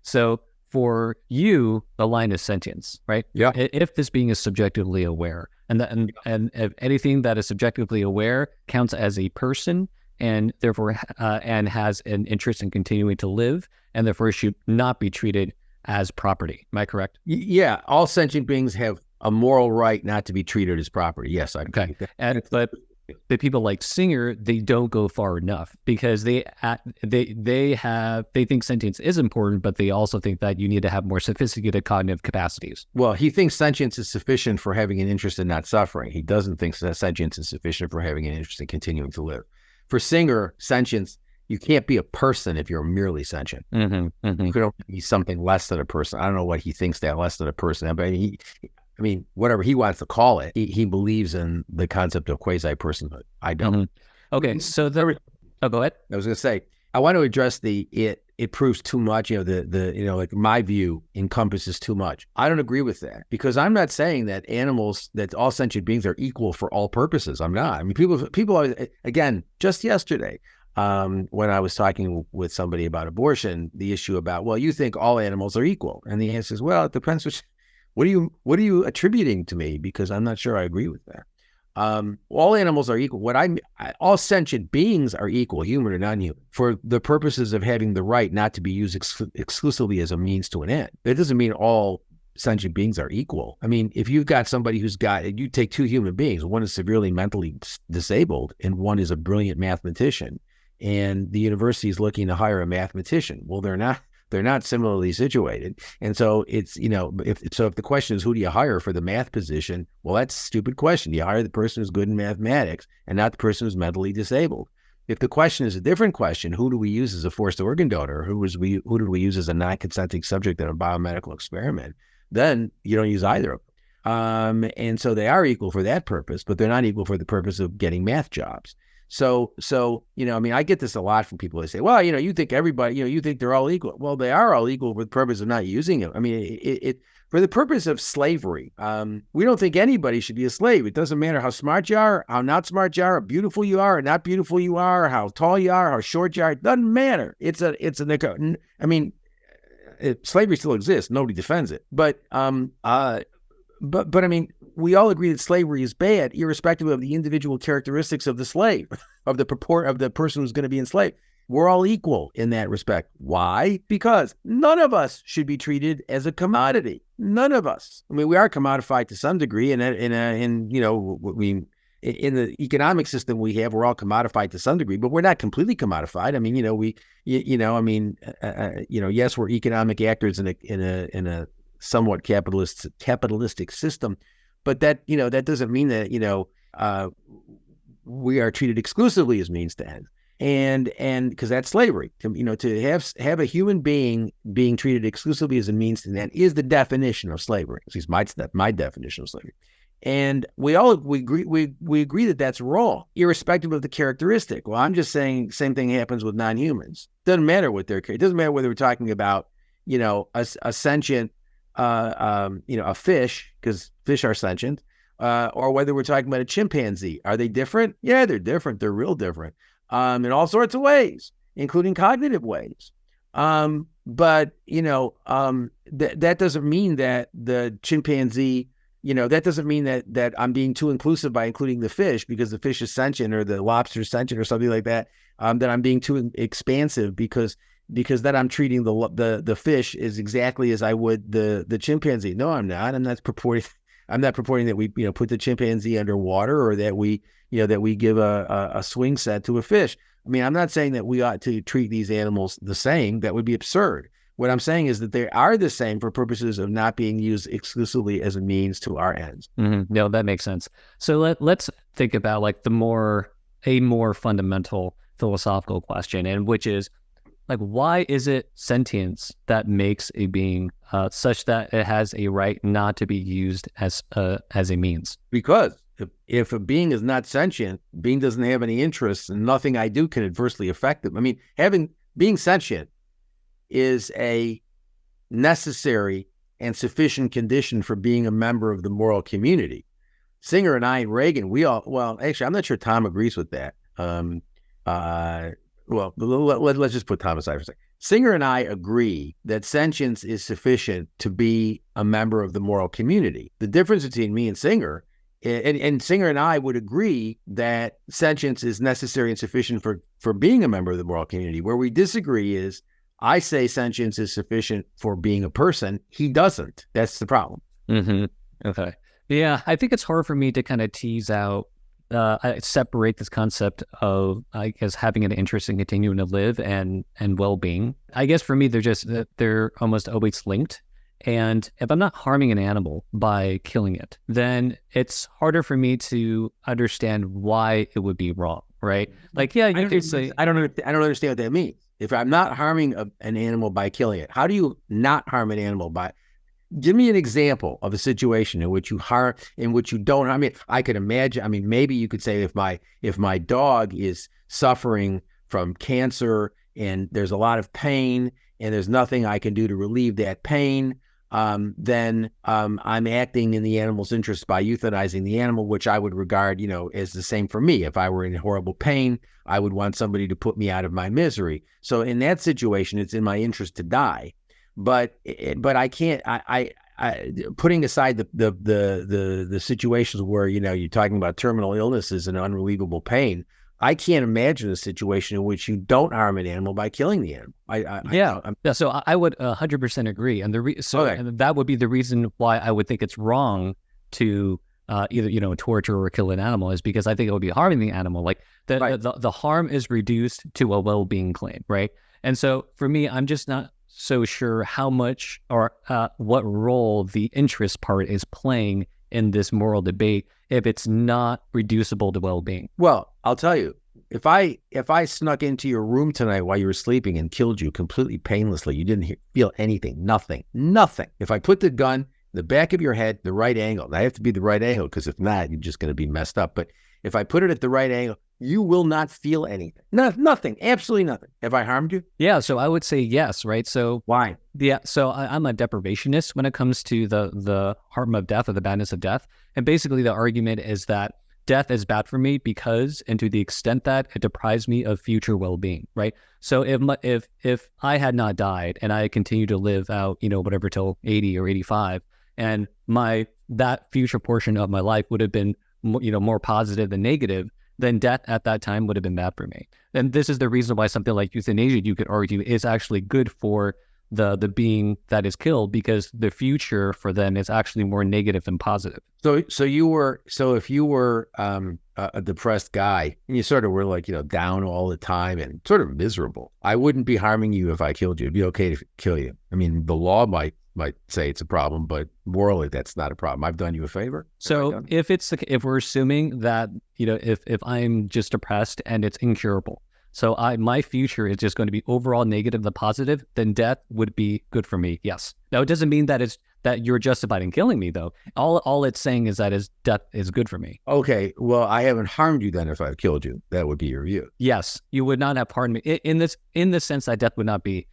S1: So for you, the line is sentience, right?
S2: Yeah.
S1: If this being is subjectively aware, and if anything that is subjectively aware counts as a person, and therefore and has an interest in continuing to live, and therefore should not be treated as property. Am I correct?
S2: Yeah, all sentient beings have a moral right not to be treated as property. Yes, I agree.
S1: Okay. But the people like Singer, they don't go far enough, because they think sentience is important, but they also think that you need to have more sophisticated cognitive capacities.
S2: Well, he thinks sentience is sufficient for having an interest in not suffering. He doesn't think that sentience is sufficient for having an interest in continuing to live. For Singer, sentience, you can't be a person if you're merely sentient. You could only be something less than a person. I don't know what he thinks that less than a person, but whatever he wants to call it, he believes in the concept of quasi-personhood. I don't.
S1: Okay, so go ahead.
S2: I was going to say, I want to address it proves too much. Like my view encompasses too much. I don't agree with that, because I'm not saying that that all sentient beings are equal for all purposes. I'm not. I mean, people are, again, just yesterday, when I was talking with somebody about abortion, the issue about, well, you think all animals are equal. And the answer is, well, it depends what are you attributing to me? Because I'm not sure I agree with that. All animals are equal. All sentient beings are equal, human or non-human, for the purposes of having the right not to be used exclusively as a means to an end. That doesn't mean all sentient beings are equal. I mean, if you've got somebody you take two human beings, one is severely mentally disabled and one is a brilliant mathematician, and the university is looking to hire a mathematician. Well, they're not similarly situated. And so it's, if the question is, who do you hire for the math position? Well, that's a stupid question. You hire the person who's good in mathematics and not the person who's mentally disabled. If the question is a different question, who do we use as a forced organ donor? Who did we use as a non-consenting subject in a biomedical experiment? Then you don't use either of them. And so they are equal for that purpose, but they're not equal for the purpose of getting math jobs. So, I get this a lot from people. They say, well, you think everybody, you think they're all equal. Well, they are all equal for the purpose of not using it. I mean, for the purpose of slavery, we don't think anybody should be a slave. It doesn't matter how smart you are, how not smart you are, how beautiful you are, or not beautiful you are, how tall you are, how short you are. It doesn't matter. Slavery still exists. Nobody defends it. But I mean, we all agree that slavery is bad, irrespective of the individual characteristics of the slave, of the person who's going to be enslaved. We're all equal in that respect. Why? Because none of us should be treated as a commodity. None of us. I mean, we are commodified to some degree, and in the economic system we have, we're all commodified to some degree, but we're not completely commodified. I mean, yes, we're economic actors in a somewhat capitalistic system, but that doesn't mean that we are treated exclusively as means to end, and because that's slavery. To have a human being being treated exclusively as a means to an end is the definition of slavery. At least my definition of slavery. And we agree that that's wrong, irrespective of the characteristic. Well, I'm just saying same thing happens with non-humans. Doesn't matter what it doesn't matter whether we're talking about a sentient a fish, because fish are sentient, or whether we're talking about a chimpanzee. Are they different? Yeah, they're different. They're real different, in all sorts of ways, including cognitive ways. But that doesn't mean that the chimpanzee, that doesn't mean that I'm being too inclusive by including the fish because the fish is sentient or the lobster is sentient or something like that. That I'm being too expansive because then I'm treating the fish as exactly as I would the chimpanzee. No, I'm not. I'm not purporting that we put the chimpanzee underwater, or that we give a swing set to a fish. I mean, I'm not saying that we ought to treat these animals the same. That would be absurd. What I'm saying is that they are the same for purposes of not being used exclusively as a means to our ends.
S1: Mm-hmm. No, that makes sense. So let's think about like a more fundamental philosophical question, and which is like, why is it sentience that makes a being such that it has a right not to be used as a means?
S2: Because if a being is not sentient, being doesn't have any interests, and nothing I do can adversely affect them. I mean, being sentient is a necessary and sufficient condition for being a member of the moral community. Singer and I and Reagan, actually, I'm not sure Tom agrees with that. Let's just put Tom aside for a second. Singer and I agree that sentience is sufficient to be a member of the moral community. The difference between me and Singer, and Singer and I would agree that sentience is necessary and sufficient for being a member of the moral community. Where we disagree is, I say sentience is sufficient for being a person. He doesn't. That's the problem.
S1: Mm-hmm. Okay. Yeah, I think it's hard for me to kind of tease out, separate this concept of, I guess, having an interest in continuing to live and well-being. I guess for me, they're almost always linked. And if I'm not harming an animal by killing it, then it's harder for me to understand why it would be wrong, right? Like, yeah, you could say,
S2: I don't understand what that means. If I'm not harming an animal by killing it, how do you not harm an animal by? Give me an example of a situation in which you don't. I mean, I could imagine. I mean, maybe you could say if my dog is suffering from cancer and there's a lot of pain and there's nothing I can do to relieve that pain, then I'm acting in the animal's interest by euthanizing the animal, which I would regard, as the same for me. If I were in horrible pain, I would want somebody to put me out of my misery. So in that situation, it's in my interest to die. But I can't. I putting aside the situations where you're talking about terminal illnesses and unrelievable pain, I can't imagine a situation in which you don't harm an animal by killing the animal.
S1: So I would 100% agree, and and that would be the reason why I would think it's wrong to either torture or kill an animal, is because I think it would be harming the animal. Like the harm is reduced to a well-being claim, right? And so for me, I'm just not so sure how much or what role the interest part is playing in this moral debate if it's not reducible to well-being.
S2: Well, I'll tell you, if I snuck into your room tonight while you were sleeping and killed you completely painlessly, you didn't feel anything, nothing. If I put the gun in the back of your head, the right angle, and I have to be the right angle because if not, you're just going to be messed up. But if I put it at the right angle, you will not feel anything. Nothing. Absolutely nothing. Have I harmed you?
S1: Yeah. So I would say yes, right? So
S2: why?
S1: Yeah. So I'm a deprivationist when it comes to the harm of death or the badness of death. And basically the argument is that death is bad for me because, and to the extent that it deprives me of future well-being, right? So if I had not died and I continued to live out, whatever till 80 or 85, and that future portion of my life would have been, more positive than negative, then death at that time would have been bad for me. And this is the reason why something like euthanasia, you could argue, is actually good for the being that is killed, because the future for them is actually more negative than positive.
S2: So if you were a depressed guy and you sort of were like, down all the time and sort of miserable, I wouldn't be harming you if I killed you. It'd be okay to kill you. I mean, the law might say it's a problem, but morally that's not a problem. I've done you a favor.
S1: So if we're assuming that, if I'm just depressed and it's incurable, so my future is just going to be overall negative than positive, then death would be good for me. Yes. Now, it doesn't mean that you're justified in killing me, though. All it's saying is that death is good for me.
S2: Okay. Well, I haven't harmed you then if I've killed you. That would be your view.
S1: Yes. You would not have harmed me in the sense that death would not be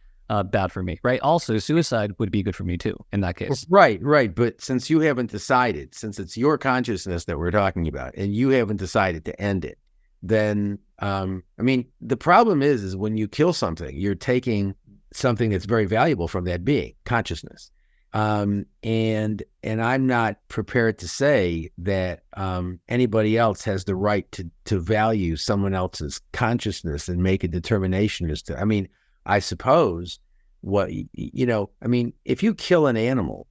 S1: bad for me, right? Also, suicide would be good for me too in that case.
S2: Right. But since you haven't decided, since it's your consciousness that we're talking about, and you haven't decided to end it, then the problem is when you kill something, you're taking something that's very valuable from that being, consciousness. And I'm not prepared to say that anybody else has the right to value someone else's consciousness and make a determination as to. I suppose if you kill an animal,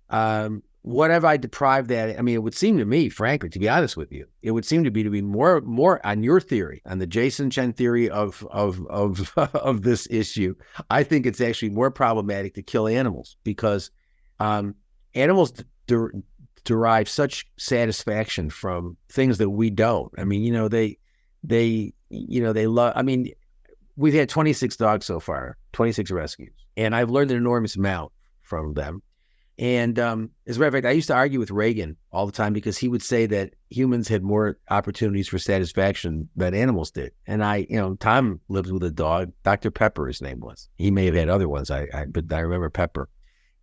S2: what have I deprived that? I mean, it would seem to me, frankly, to be honest with you, it would seem to be more on your theory, on the Jason Chen theory of of this issue. I think it's actually more problematic to kill animals because animals derive such satisfaction from things that we don't. I mean, they love. I mean, we've had 26 dogs so far, 26 rescues, and I've learned an enormous amount from them. And as a matter of fact, I used to argue with Reagan all the time because he would say that humans had more opportunities for satisfaction than animals did. And Tom lived with a dog, Dr. Pepper, his name was. He may have had other ones, but I remember Pepper.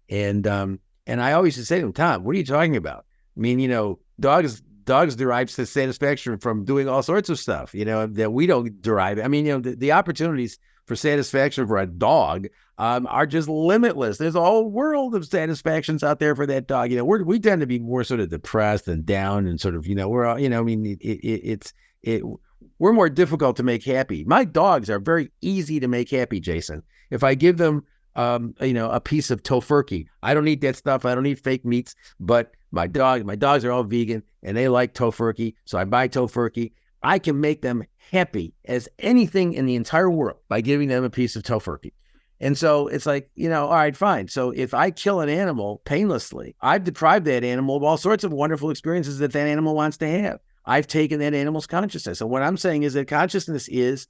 S2: And I always used to say to him, Tom, what are you talking about? I mean, dogs derive satisfaction from doing all sorts of stuff, that we don't derive. I mean, the opportunities for satisfaction for a dog are just limitless. There's a whole world of satisfactions out there for that dog. We tend to be more sort of depressed and down and sort of, we're all, I mean, we're more difficult to make happy. My dogs are very easy to make happy, Jason. If I give them, a piece of tofurkey, I don't eat that stuff. I don't eat fake meats, but my dogs are all vegan and they like tofurkey. So I buy tofurkey. I can make them happy as anything in the entire world by giving them a piece of tofurkey. And so it's like, all right, fine. So if I kill an animal painlessly, I've deprived that animal of all sorts of wonderful experiences that animal wants to have. I've taken that animal's consciousness. So what I'm saying is that consciousness is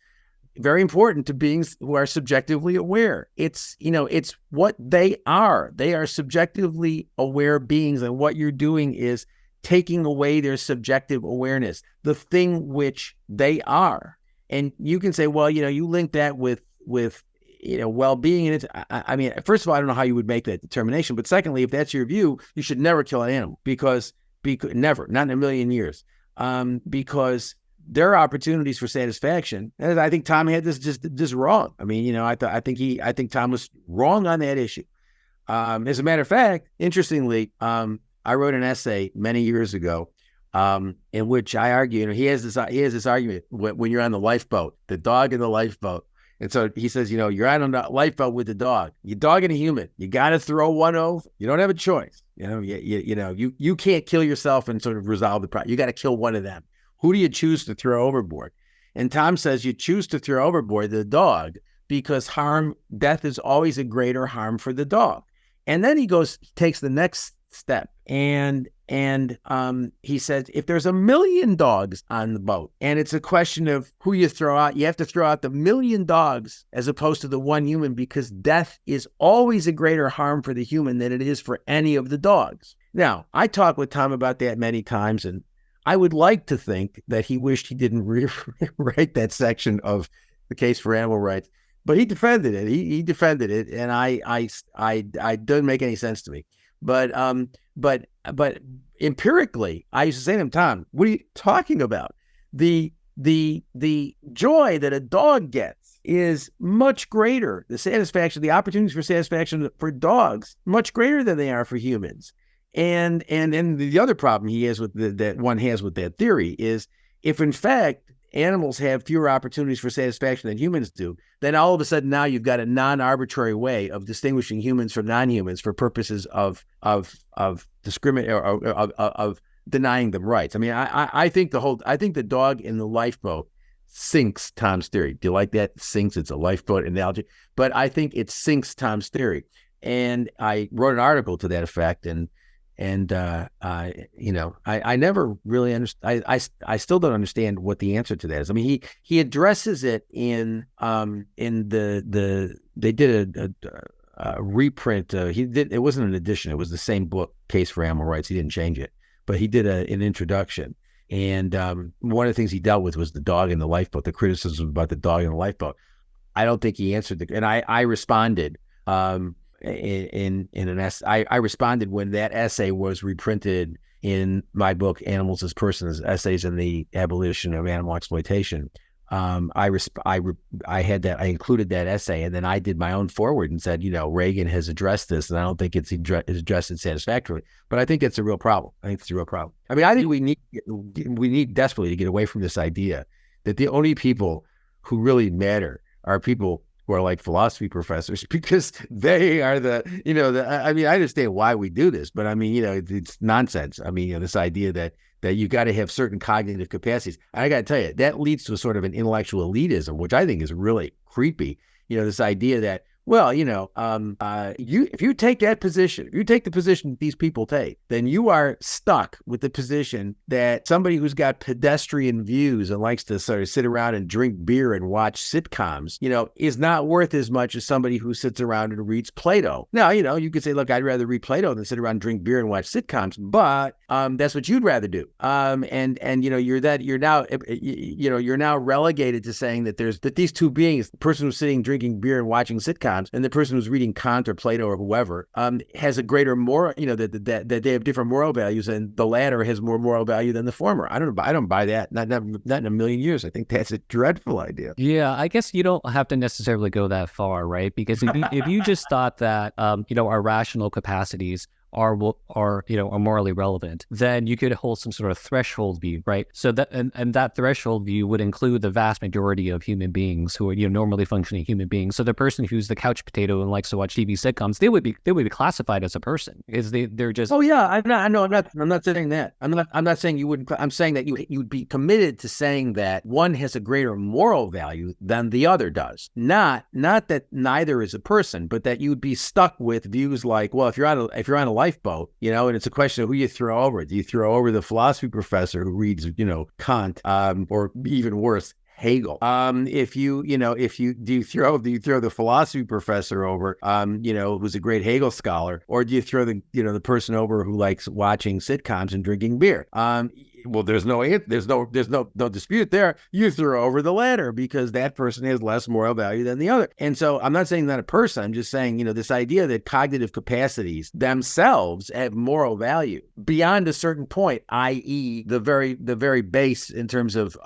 S2: very important to beings who are subjectively aware. It's what they are. They are subjectively aware beings. And what you're doing is taking away their subjective awareness, the thing which they are. And you can say, well, you link that with well-being. And I mean, first of all, I don't know how you would make that determination. But secondly, if that's your view, you should never kill an animal because never, not in a million years, because there are opportunities for satisfaction. And I think Tom had this just wrong. I mean, I think Tom was wrong on that issue. As a matter of fact, interestingly, I wrote an essay many years ago in which I argue, he has this argument when you're on the lifeboat, the dog in the lifeboat. And so he says, you're out on the lifeboat with the dog, your dog and a human, you got to throw one over. You don't have a choice. You can't kill yourself and sort of resolve the problem. You got to kill one of them. Who do you choose to throw overboard? And Tom says you choose to throw overboard the dog because death is always a greater harm for the dog. And then he takes the next step and he says, if there's 1 million dogs on the boat and it's a question of who you throw out, you have to throw out the 1 million dogs as opposed to the one human because death is always a greater harm for the human than it is for any of the dogs. Now, I talked with Tom about that many times, and I would like to think that he wished he didn't rewrite that section of the case for animal rights, but he defended it. He defended it, and I doesn't make any sense to me. But empirically, I used to say to him, Tom, what are you talking about? The joy that a dog gets is much greater. The satisfaction, the opportunities for satisfaction for dogs, much greater than they are for humans. And the other problem he has with that one has with that theory is if in fact animals have fewer opportunities for satisfaction than humans do, then all of a sudden now you've got a non-arbitrary way of distinguishing humans from non-humans for purposes of discriminate or of denying them rights. I mean, I think the dog in the lifeboat sinks Tom's theory. Do you like that? Sinks, it's a lifeboat analogy, but I think it sinks Tom's theory. And I wrote an article to that effect, and I never really understand. I still don't understand what the answer to that is. I mean, he addresses it in they did a reprint. It wasn't an edition. It was the same book, Case for Animal Rights. He didn't change it, but he did an introduction. And one of the things he dealt with was the dog in the lifeboat, the criticism about the dog in the lifeboat. I don't think he answered and I responded. In an essay, I responded when that essay was reprinted in my book, Animals as Persons, Essays in the Abolition of Animal Exploitation. I included that essay, and then I did my own forward and said, Reagan has addressed this, and I don't think it's addressed it satisfactorily. But I think it's a real problem. I mean, I think we need desperately to get away from this idea that the only people who really matter are people who are like philosophy professors, because they are I mean, I understand why we do this, but I mean, it's nonsense. I mean, this idea that you got to have certain cognitive capacities. I got to tell you, that leads to a sort of an intellectual elitism, which I think is really creepy. This idea that, well, if you take that position, if you take the position that these people take, then you are stuck with the position that somebody who's got pedestrian views and likes to sort of sit around and drink beer and watch sitcoms, is not worth as much as somebody who sits around and reads Plato. Now, you could say, look, I'd rather read Plato than sit around and drink beer and watch sitcoms, but that's what you'd rather do. You're now relegated to saying that these two beings, the person who's sitting drinking beer and watching sitcoms, and the person who's reading Kant or Plato or whoever, has a greater moral, that they have different moral values, and the latter has more moral value than the former. I don't buy that. Not in a million years. I think that's a dreadful idea.
S1: Yeah, I guess you don't have to necessarily go that far, right? Because if you just thought that, our rational capacities are morally relevant, then you could hold some sort of threshold view, right? So that and that threshold view would include the vast majority of human beings who are normally functioning human beings. So the person who's the couch potato and likes to watch TV sitcoms, they would be classified as a person, because they're just.
S2: Oh yeah, I'm not saying that. I'm not saying you wouldn't. I'm saying that you'd be committed to saying that one has a greater moral value than the other does. Not that neither is a person, but that you'd be stuck with views like, well, if you're on a lifeboat, and it's a question of who you throw over. Do you throw over the philosophy professor who reads, Kant, or even worse, Hegel? Do you throw the philosophy professor over, who's a great Hegel scholar, or do you throw the person over who likes watching sitcoms and drinking beer? Well, there's no dispute there. You throw over the latter because that person has less moral value than the other. And so I'm not saying that a person, I'm just saying, this idea that cognitive capacities themselves have moral value beyond a certain point, i.e. the very base in terms of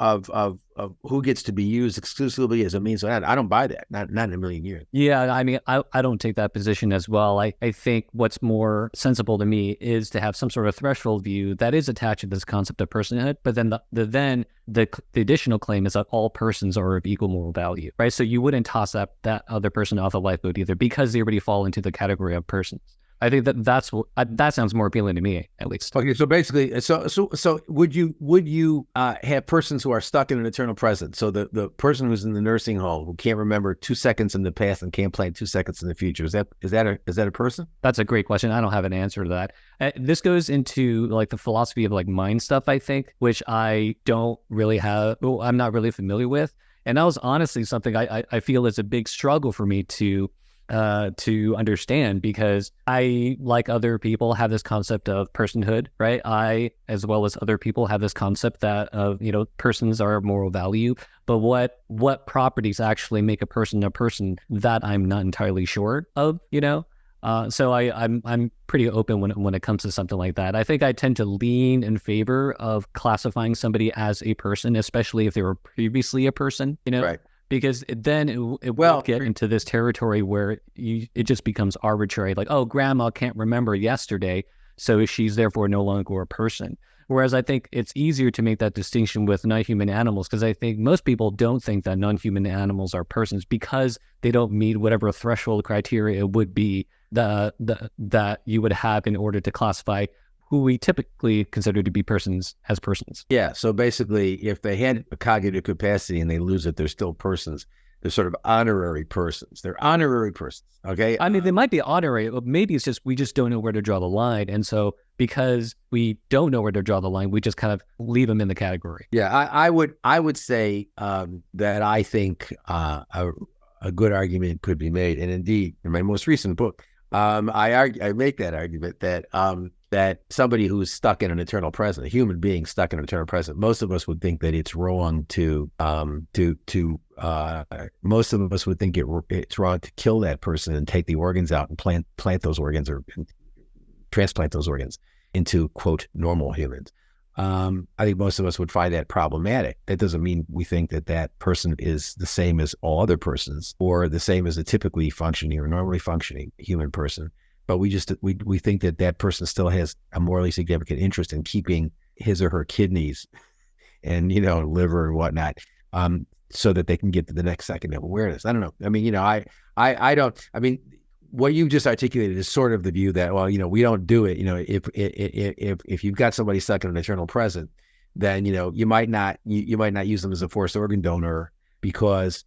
S2: who gets to be used exclusively as a means. So I don't buy that. Not in a million years.
S1: Yeah, I mean, I don't take that position as well. I think what's more sensible to me is to have some sort of threshold view that is attached to this concept of personhood, but then the additional claim is that all persons are of equal moral value, right? So you wouldn't toss up that other person off the lifeboat either, because they already fall into the category of persons. I think that sounds more appealing to me, at least.
S2: Okay, so basically, so would you have persons who are stuck in an eternal present? So the person who's in the nursing home who can't remember 2 seconds in the past and can't plan 2 seconds in the future, is that a person?
S1: That's a great question. I don't have an answer to that. This goes into like the philosophy of like mind stuff, I think, which I don't really I'm not really familiar with, and that was honestly something I feel is a big struggle for me to understand, because I, like other people, have this concept of personhood, right? I, as well as other people, have this concept that persons are of moral value, but what properties actually make a person, that I'm not entirely sure of, so I'm pretty open when it comes to something like that. I think I tend to lean in favor of classifying somebody as a person, especially if they were previously a person,
S2: Right.
S1: Because then it will get into this territory where it just becomes arbitrary. Like, oh, grandma can't remember yesterday, so she's therefore no longer a person. Whereas I think it's easier to make that distinction with non-human animals, because I think most people don't think that non-human animals are persons because they don't meet whatever threshold criteria it would be that you would have in order to classify who we typically consider to be persons as persons.
S2: Yeah. So basically, if they had a cognitive capacity and they lose it, they're still persons. They're sort of honorary persons. They're honorary persons. Okay.
S1: I mean, they might be honorary, but maybe it's just we just don't know where to draw the line. And so because we don't know where to draw the line, we just kind of leave them in the category.
S2: Yeah. I would say that I think a good argument could be made. And indeed, in my most recent book, I make that argument that somebody who's stuck in an eternal present, a human being stuck in an eternal present, most of us would think that it's wrong most of us would think it's wrong to kill that person and take the organs out and plant those organs or transplant those organs into, quote, normal humans. I think most of us would find that problematic. That doesn't mean we think that person is the same as all other persons or the same as a typically functioning or normally functioning human person. But we think that person still has a morally significant interest in keeping his or her kidneys and, liver and whatnot so that they can get to the next second of awareness. I don't know. I mean, I don't. I mean, what you just articulated is sort of the view that, well, we don't do it. If you've got somebody stuck in an eternal present, then you might not use them as a forced organ donor because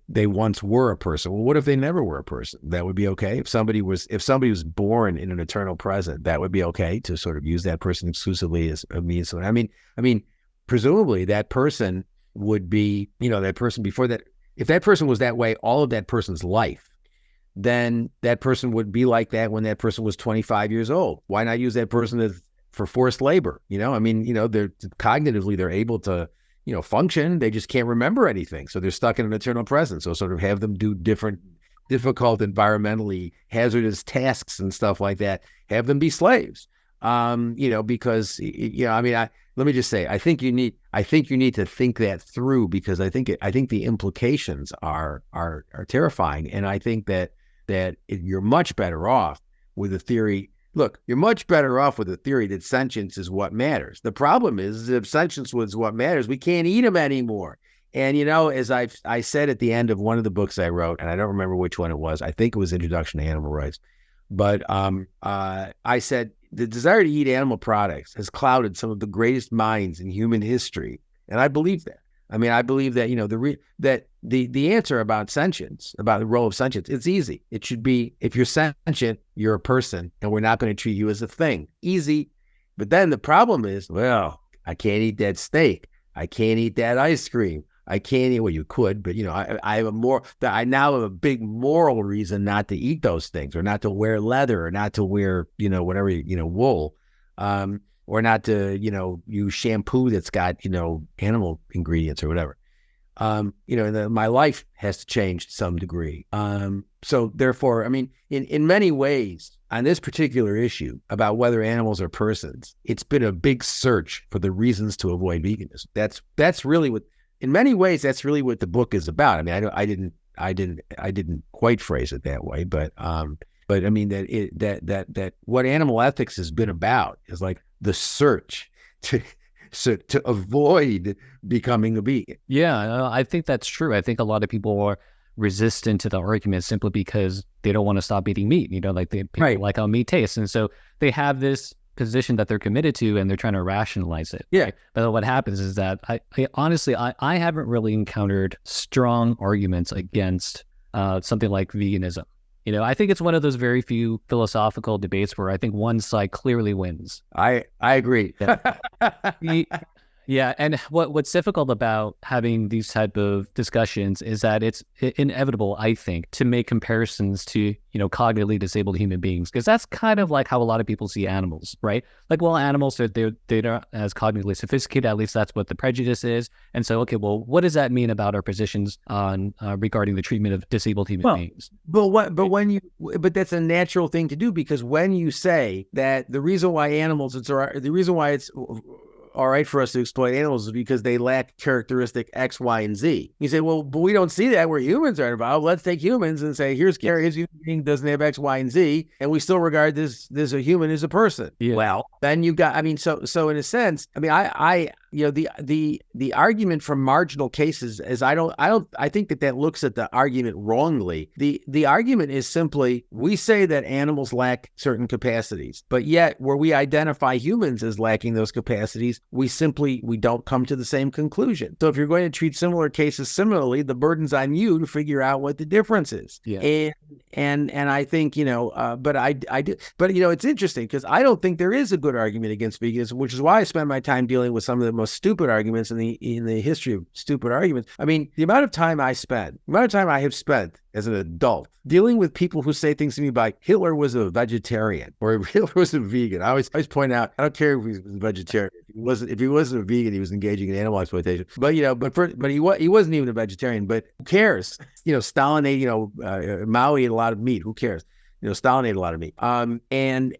S2: they once were a person. Well, what if they never were a person? That would be okay. If somebody was born in an eternal present, that would be okay to sort of use that person exclusively as a means. I mean, presumably that person would be, that person before that. If that person was that way all of that person's life, then that person would be like that when that person was 25 years old. Why not use that person for forced labor? I mean, they're cognitively, they're able to, function. They just can't remember anything. So they're stuck in an eternal present. So sort of have them do different, difficult, environmentally hazardous tasks and stuff like that. Have them be slaves. Because, I mean, let me just say, I think you need to think that through, because I think the implications are terrifying. And I think that you're much better off with a theory. Look, you're much better off with a theory that sentience is what matters. The problem is, if sentience was what matters, we can't eat them anymore. And, as I said at the end of one of the books I wrote, and I don't remember which one it was, I think it was Introduction to Animal Rights, but I said, the desire to eat animal products has clouded some of the greatest minds in human history. And I believe that. I mean, I believe that, the answer about sentience, about the role of sentience, it's easy. It should be, if you're sentient, you're a person, and we're not going to treat you as a thing. Easy. But then the problem is, well, I can't eat that steak. I can't eat that ice cream. I can't eat, well, you could, but, I now have a big moral reason not to eat those things, or not to wear leather, or not to wear, whatever, wool. Or not to, use shampoo that's got, animal ingredients or whatever. My life has to change to some degree. So therefore, I mean, in many ways, on this particular issue about whether animals are persons, it's been a big search for the reasons to avoid veganism. That's really what, in many ways, that's really what the book is about. I mean, I didn't quite phrase it that way, but I mean that what animal ethics has been about is like the search to avoid becoming a vegan.
S1: Yeah, I think that's true. I think a lot of people are resistant to the argument simply because they don't want to stop eating meat. People
S2: Right.
S1: like how meat tastes, and so they have this position that they're committed to, and they're trying to rationalize it.
S2: Yeah.
S1: Right? But what happens is that I honestly haven't really encountered strong arguments against something like veganism. I think it's one of those very few philosophical debates where I think one side clearly wins.
S2: I agree.
S1: Yeah, and what's difficult about having these type of discussions is that it's inevitable, I think, to make comparisons to, cognitively disabled human beings, because that's kind of like how a lot of people see animals, right? Like, well, animals, they're not as cognitively sophisticated, at least that's what the prejudice is. And so, okay, well, what does that mean about our positions on regarding the treatment of disabled human beings?
S2: But that's a natural thing to do, because when you say that the reason why it's all right for us to exploit animals is because they lack characteristic X, Y, and Z. You say, well, but we don't see that where humans are involved. Let's take humans and say, here's Gary, his human being doesn't have X, Y, and Z, and we still regard this a human as a person.
S1: Yeah.
S2: Well, then you've got, I mean, so in a sense, I mean, I the argument from marginal cases is I think that looks at the argument wrongly. The argument is simply, we say that animals lack certain capacities, but yet where we identify humans as lacking those capacities, we don't come to the same conclusion. So if you're going to treat similar cases similarly, the burden's on you to figure out what the difference is.
S1: Yeah.
S2: And I think, but I do, but it's interesting, because I don't think there is a good argument against veganism, which is why I spend my time dealing with some of the most stupid arguments in the history of stupid arguments. I mean, the amount of time I have spent as an adult dealing with people who say things to me like Hitler was a vegetarian or Hitler was a vegan. I always point out, I don't care if he was a vegetarian. If he wasn't a vegan, he was engaging in animal exploitation. But he wasn't even a vegetarian. But who cares? Stalin ate, Mao ate a lot of meat. Who cares? Stalin ate a lot of meat. And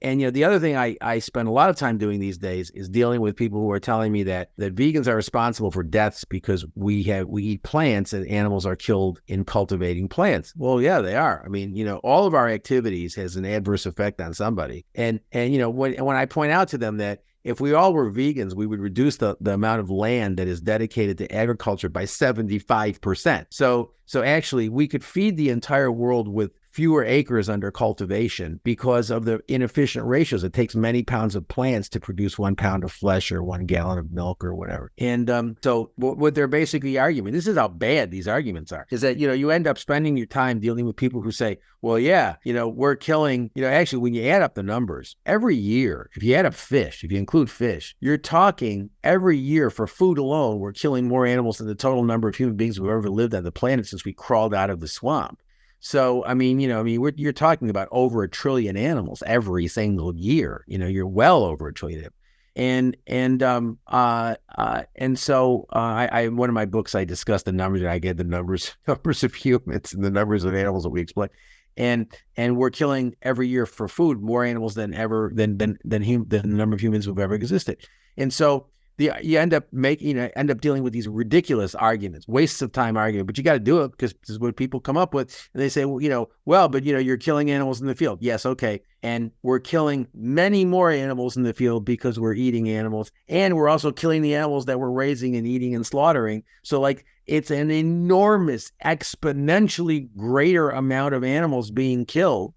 S2: the other thing I spend a lot of time doing these days is dealing with people who are telling me that vegans are responsible for deaths because we eat plants and animals are killed in cultivating plants. Well, yeah, they are. I mean, all of our activities has an adverse effect on somebody. And when I point out to them that if we all were vegans, we would reduce the amount of land that is dedicated to agriculture by 75%. So actually, we could feed the entire world with fewer acres under cultivation because of the inefficient ratios. It takes many pounds of plants to produce 1 pound of flesh or 1 gallon of milk or whatever. And so what they're basically arguing, this is how bad these arguments are, is that, you end up spending your time dealing with people who say, well, yeah, we're killing, actually, when you add up the numbers, every year, if you add up fish, if you include fish, you're talking every year for food alone, we're killing more animals than the total number of human beings who've ever lived on the planet since we crawled out of the swamp. So, you're talking about over 1 trillion animals every single year. You're well over 1 trillion. And so one of my books, I discussed the numbers, and I get the numbers of humans and the numbers of animals that we exploit. And we're killing every year for food more animals than the number of humans who've ever existed. And so you end up dealing with these ridiculous arguments, wastes of time argument, but you got to do it because this is what people come up with. And they say, but you're killing animals in the field. Yes. Okay. And we're killing many more animals in the field because we're eating animals, and we're also killing the animals that we're raising and eating and slaughtering. So it's an enormous, exponentially greater amount of animals being killed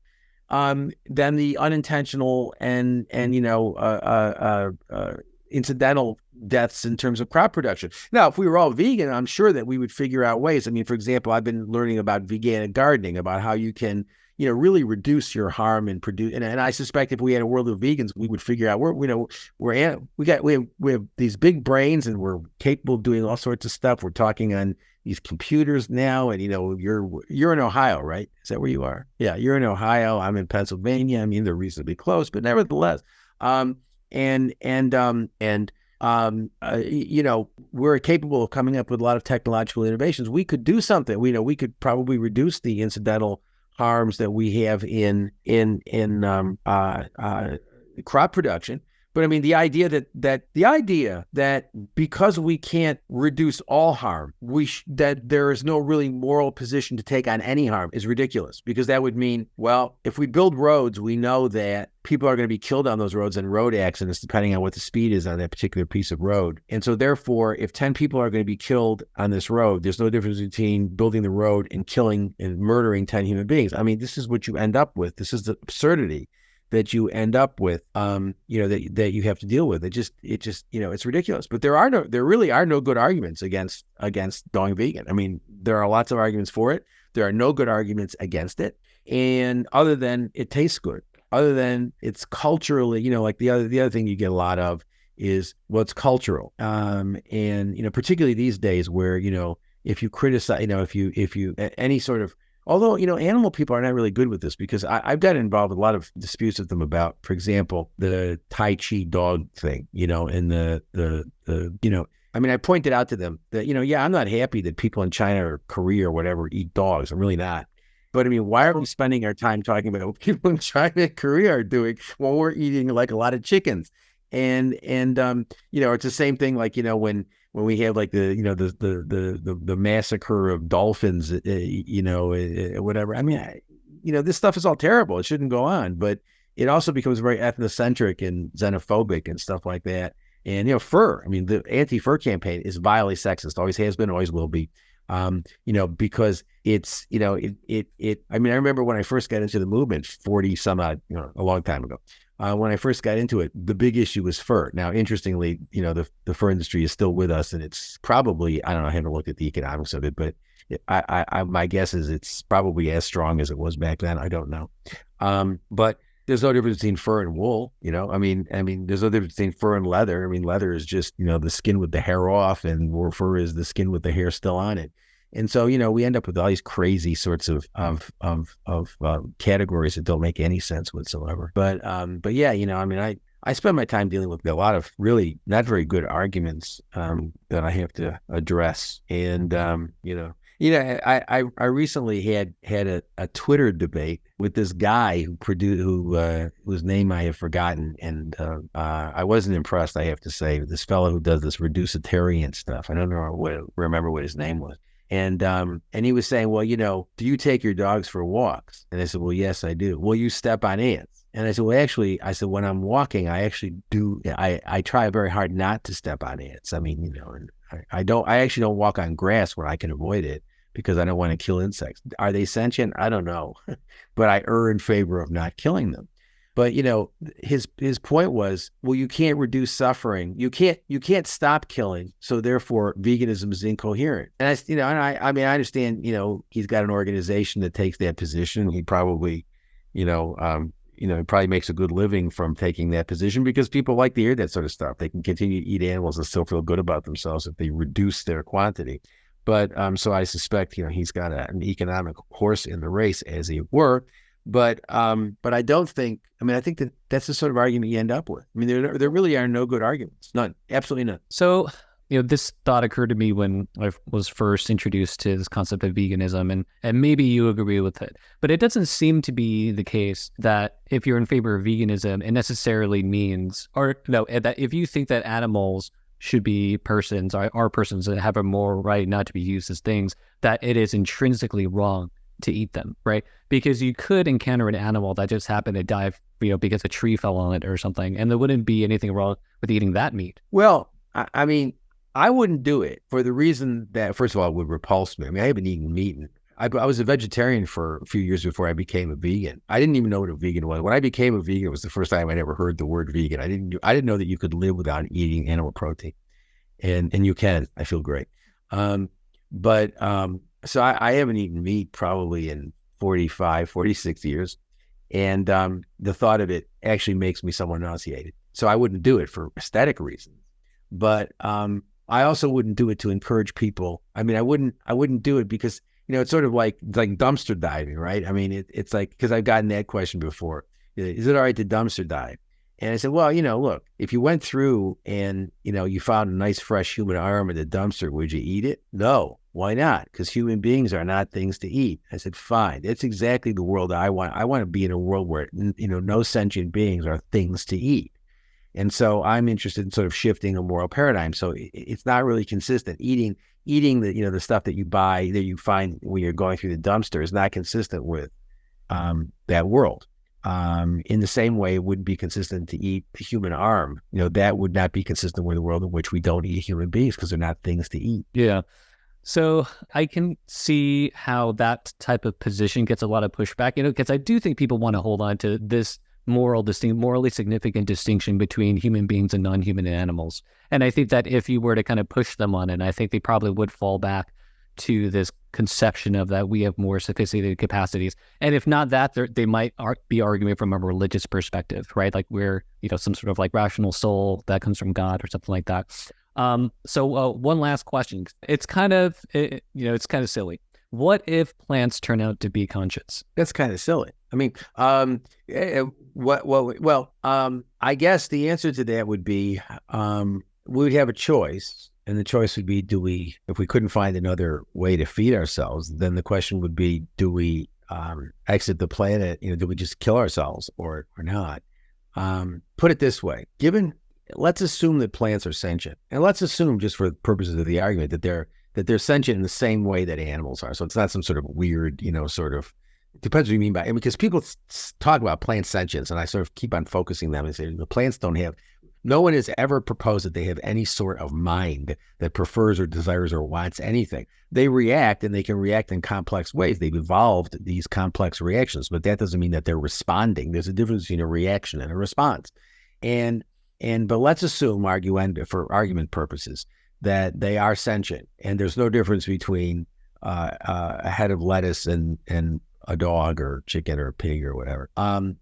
S2: than the unintentional and incidental deaths in terms of crop production. Now, if we were all vegan, I'm sure that we would figure out ways. For example, I've been learning about veganic gardening, about how you can, really reduce your harm and produce. And I suspect if we had a world of vegans, we would figure out we have these big brains, and we're capable of doing all sorts of stuff. We're talking on these computers now, and you're in Ohio, right? Is that where you are? Yeah, you're in Ohio. I'm in Pennsylvania. They're reasonably close, but nevertheless, we're capable of coming up with a lot of technological innovations. We could do something. We could probably reduce the incidental harms that we have in crop production. But the idea that because we can't reduce all harm, that there is no really moral position to take on any harm is ridiculous, because that would mean, well, if we build roads, we know that people are going to be killed on those roads in road accidents, depending on what the speed is on that particular piece of road. And so therefore, if 10 people are going to be killed on this road, there's no difference between building the road and killing and murdering 10 human beings. This is what you end up with. This is the absurdity that you end up with, that you have to deal with. It's ridiculous. But there really are no good arguments against going vegan. There are lots of arguments for it. There are no good arguments against it. And other than it tastes good, other than it's culturally, the other thing you get a lot of is what's cultural. And particularly these days where, if you criticize, if you any sort of, although, animal people are not really good with this, because I've got involved with a lot of disputes with them about, for example, the Tai Chi dog thing, and I pointed out to them that, I'm not happy that people in China or Korea or whatever eat dogs. I'm really not. But why are we spending our time talking about what people in China and Korea are doing while we're eating like a lot of chickens? And it's the same thing, when we have the massacre of dolphins, whatever. This stuff is all terrible. It shouldn't go on, but it also becomes very ethnocentric and xenophobic and stuff like that. And, fur, the anti-fur campaign is vilely sexist, always has been, always will be. Because it's, I remember when I first got into the movement 40 some odd, a long time ago. When I first got into it, the big issue was fur. Now, interestingly, the fur industry is still with us, and it's probably, I don't know, I haven't looked at the economics of it, but my guess is it's probably as strong as it was back then. I don't know. But there's no difference between fur and wool, there's no difference between fur and leather. Leather is just, the skin with the hair off, and fur is the skin with the hair still on it. And so, we end up with all these crazy sorts of categories that don't make any sense whatsoever. But yeah, I spend my time dealing with a lot of really not very good arguments that I have to address. And I recently had a Twitter debate with this guy whose name I have forgotten, and I wasn't impressed, I have to say. This fellow who does this reducitarian stuff. I don't remember what his name was. And he was saying, well, do you take your dogs for walks? And I said, well, yes, I do. Well, you step on ants. And I said, well, actually, I said, when I'm walking, I actually do, I try very hard not to step on ants. I mean, and I actually don't walk on grass when I can avoid it because I don't want to kill insects. Are they sentient? I don't know, but I err in favor of not killing them. But, his point was, well, you can't reduce suffering. You can't stop killing. So therefore veganism is incoherent. And I mean, I understand, he's got an organization that takes that position. He probably, he probably makes a good living from taking that position because people like to hear that sort of stuff. They can continue to eat animals and still feel good about themselves if they reduce their quantity. But so I suspect, he's got an economic horse in the race, as it were. But I don't think, I think that's the sort of argument you end up with. I mean, there really are no good arguments. None. Absolutely none.
S1: So, this thought occurred to me when I was first introduced to this concept of veganism, and maybe you agree with it, but it doesn't seem to be the case that if you're in favor of veganism, it necessarily means, that if you think that animals should be persons, are persons that have a moral right not to be used as things, that it is intrinsically wrong to eat them, right? Because you could encounter an animal that just happened to die, because a tree fell on it or something, and there wouldn't be anything wrong with eating that meat.
S2: Well, I mean, I wouldn't do it for the reason that, first of all, it would repulse me. I mean, I haven't eaten meat. I was a vegetarian for a few years before I became a vegan. I didn't even know what a vegan was. When I became a vegan, it was the first time I'd ever heard the word vegan. I didn't know that you could live without eating animal protein, and you can. I feel great. So I haven't eaten meat probably in 45, 46 years. And the thought of it actually makes me somewhat nauseated. So I wouldn't do it for aesthetic reasons. But I also wouldn't do it to encourage people. I mean, I wouldn't do it because, it's sort of like dumpster diving, right? I mean, it's like, because I've gotten that question before. Is it all right to dumpster dive? And I said, well, look, if you went through and, you found a nice fresh human arm in the dumpster, would you eat it? No. Why not? Because human beings are not things to eat. I said, fine. That's exactly the world I want. I want to be in a world where, no sentient beings are things to eat. And so I'm interested in sort of shifting a moral paradigm. So it's not really consistent. Eating the, the stuff that you buy, that you find when you're going through the dumpster is not consistent with that world. In the same way, it wouldn't be consistent to eat the human arm. That would not be consistent with a world in which we don't eat human beings because they're not things to eat.
S1: Yeah. So I can see how that type of position gets a lot of pushback, because I do think people want to hold on to this morally significant distinction between human beings and non-human animals. And I think that if you were to kind of push them on it, I think they probably would fall back to this conception of that we have more sophisticated capacities. And if not that, they might be arguing from a religious perspective, right? Like we're, some sort of like rational soul that comes from God or something like that. So one last question. It's kind of, it's kind of silly. What if plants turn out to be conscious?
S2: That's kind of silly. I mean, I guess the answer to that would be, we would have a choice, and the choice would be, if we couldn't find another way to feed ourselves, then the question would be, do we exit the planet? Do we just kill ourselves or not? Put it this way, let's assume that plants are sentient, and let's assume, just for the purposes of the argument, that they're sentient in the same way that animals are. So it's not some sort of weird, sort of, it depends what you mean by it. Because people talk about plant sentience, and I sort of keep on focusing them and say the plants no one has ever proposed that they have any sort of mind that prefers or desires or wants anything. They react, and they can react in complex ways. They've evolved these complex reactions, but that doesn't mean that they're responding. There's a difference between a reaction and a response. But let's assume, for argument purposes, that they are sentient, and there's no difference between a head of lettuce and a dog or chicken or a pig or whatever.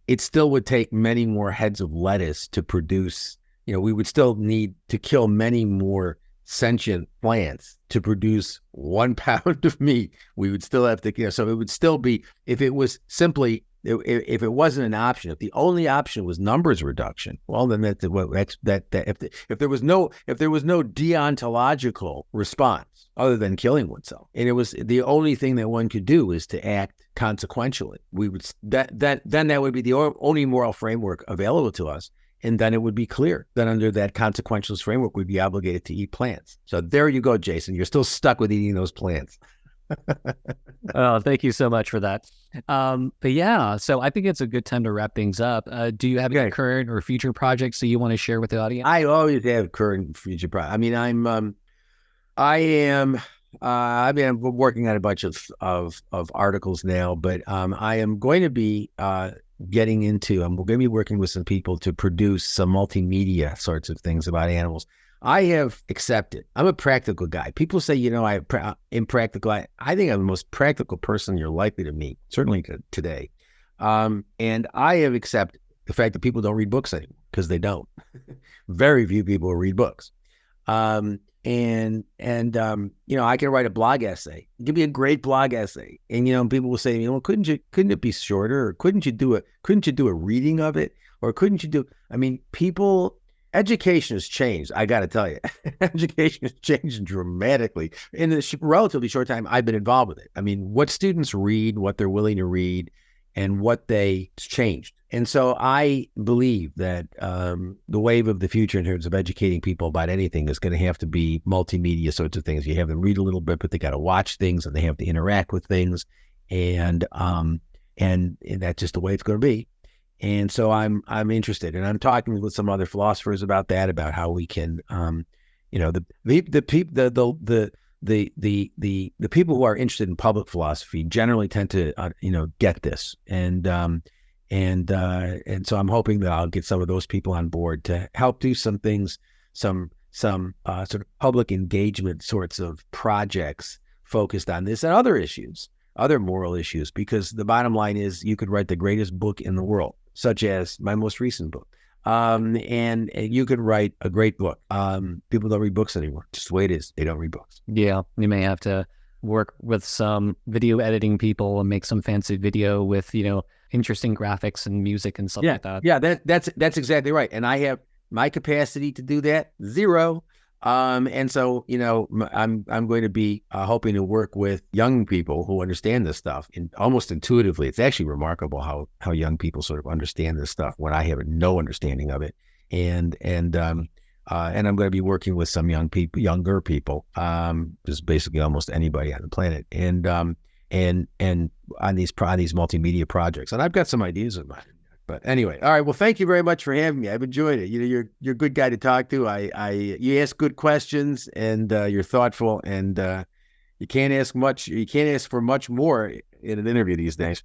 S2: It still would take many more heads of lettuce to produce. We would still need to kill many more sentient plants to produce 1 pound of meat. We would still have to, so it would still be, if it was simply, if it wasn't an option, if the only option was numbers reduction, well, then if there was no deontological response other than killing oneself, and it was the only thing that one could do is to act consequentially, then that would be the only moral framework available to us. And then it would be clear that under that consequentialist framework, we'd be obligated to eat plants. So there you go, Jason. You're still stuck with eating those plants.
S1: Oh, thank you so much for that. But yeah, so I think it's a good time to wrap things up. Do you have any
S2: Okay.
S1: current or future projects that you want to share with the audience?
S2: I always have current and future. I mean, I am. I'm working on a bunch of articles now, but I am going to be getting into. I'm going to be working with some people to produce some multimedia sorts of things about animals. I have accepted. I'm a practical guy. People say, I'm impractical. I think I'm the most practical person you're likely to meet, certainly today. And I have accepted the fact that people don't read books anymore because they don't. Very few people read books. I can write a blog essay. Give me a great blog essay. And, people will say, couldn't it be shorter? Or couldn't you do a reading of it? Or couldn't you do, education has changed. I got to tell you, education has changed dramatically in the relatively short time I've been involved with it. I mean, what students read, what they're willing to read, and what they changed. And so I believe that the wave of the future in terms of educating people about anything is going to have to be multimedia sorts of things. You have them read a little bit, but they got to watch things and they have to interact with things. And that's just the way it's going to be. And so I'm interested, and I'm talking with some other philosophers about that, about how we can, the people who are interested in public philosophy generally tend to, get this. And so I'm hoping that I'll get some of those people on board to help do some things, some sort of public engagement sorts of projects focused on this and other issues, other moral issues, because the bottom line is you could write the greatest book in the world, such as my most recent book. And you could write a great book. People don't read books anymore. Just the way it is. They don't read books.
S1: Yeah, you may have to work with some video editing people and make some fancy video with, interesting graphics and music and stuff like that.
S2: Yeah, that's exactly right. And I have my capacity to do that, zero. And so, I'm going to be hoping to work with young people who understand this stuff almost intuitively. It's actually remarkable how young people sort of understand this stuff when I have no understanding of it. And I'm going to be working with some younger people, just basically almost anybody on the planet, and on these multimedia projects. And I've got some ideas in mind. But anyway, all right. Well, thank you very much for having me. I've enjoyed it. You're a good guy to talk to. You ask good questions, and you're thoughtful, and you can't ask much. You can't ask for much more in an interview these days.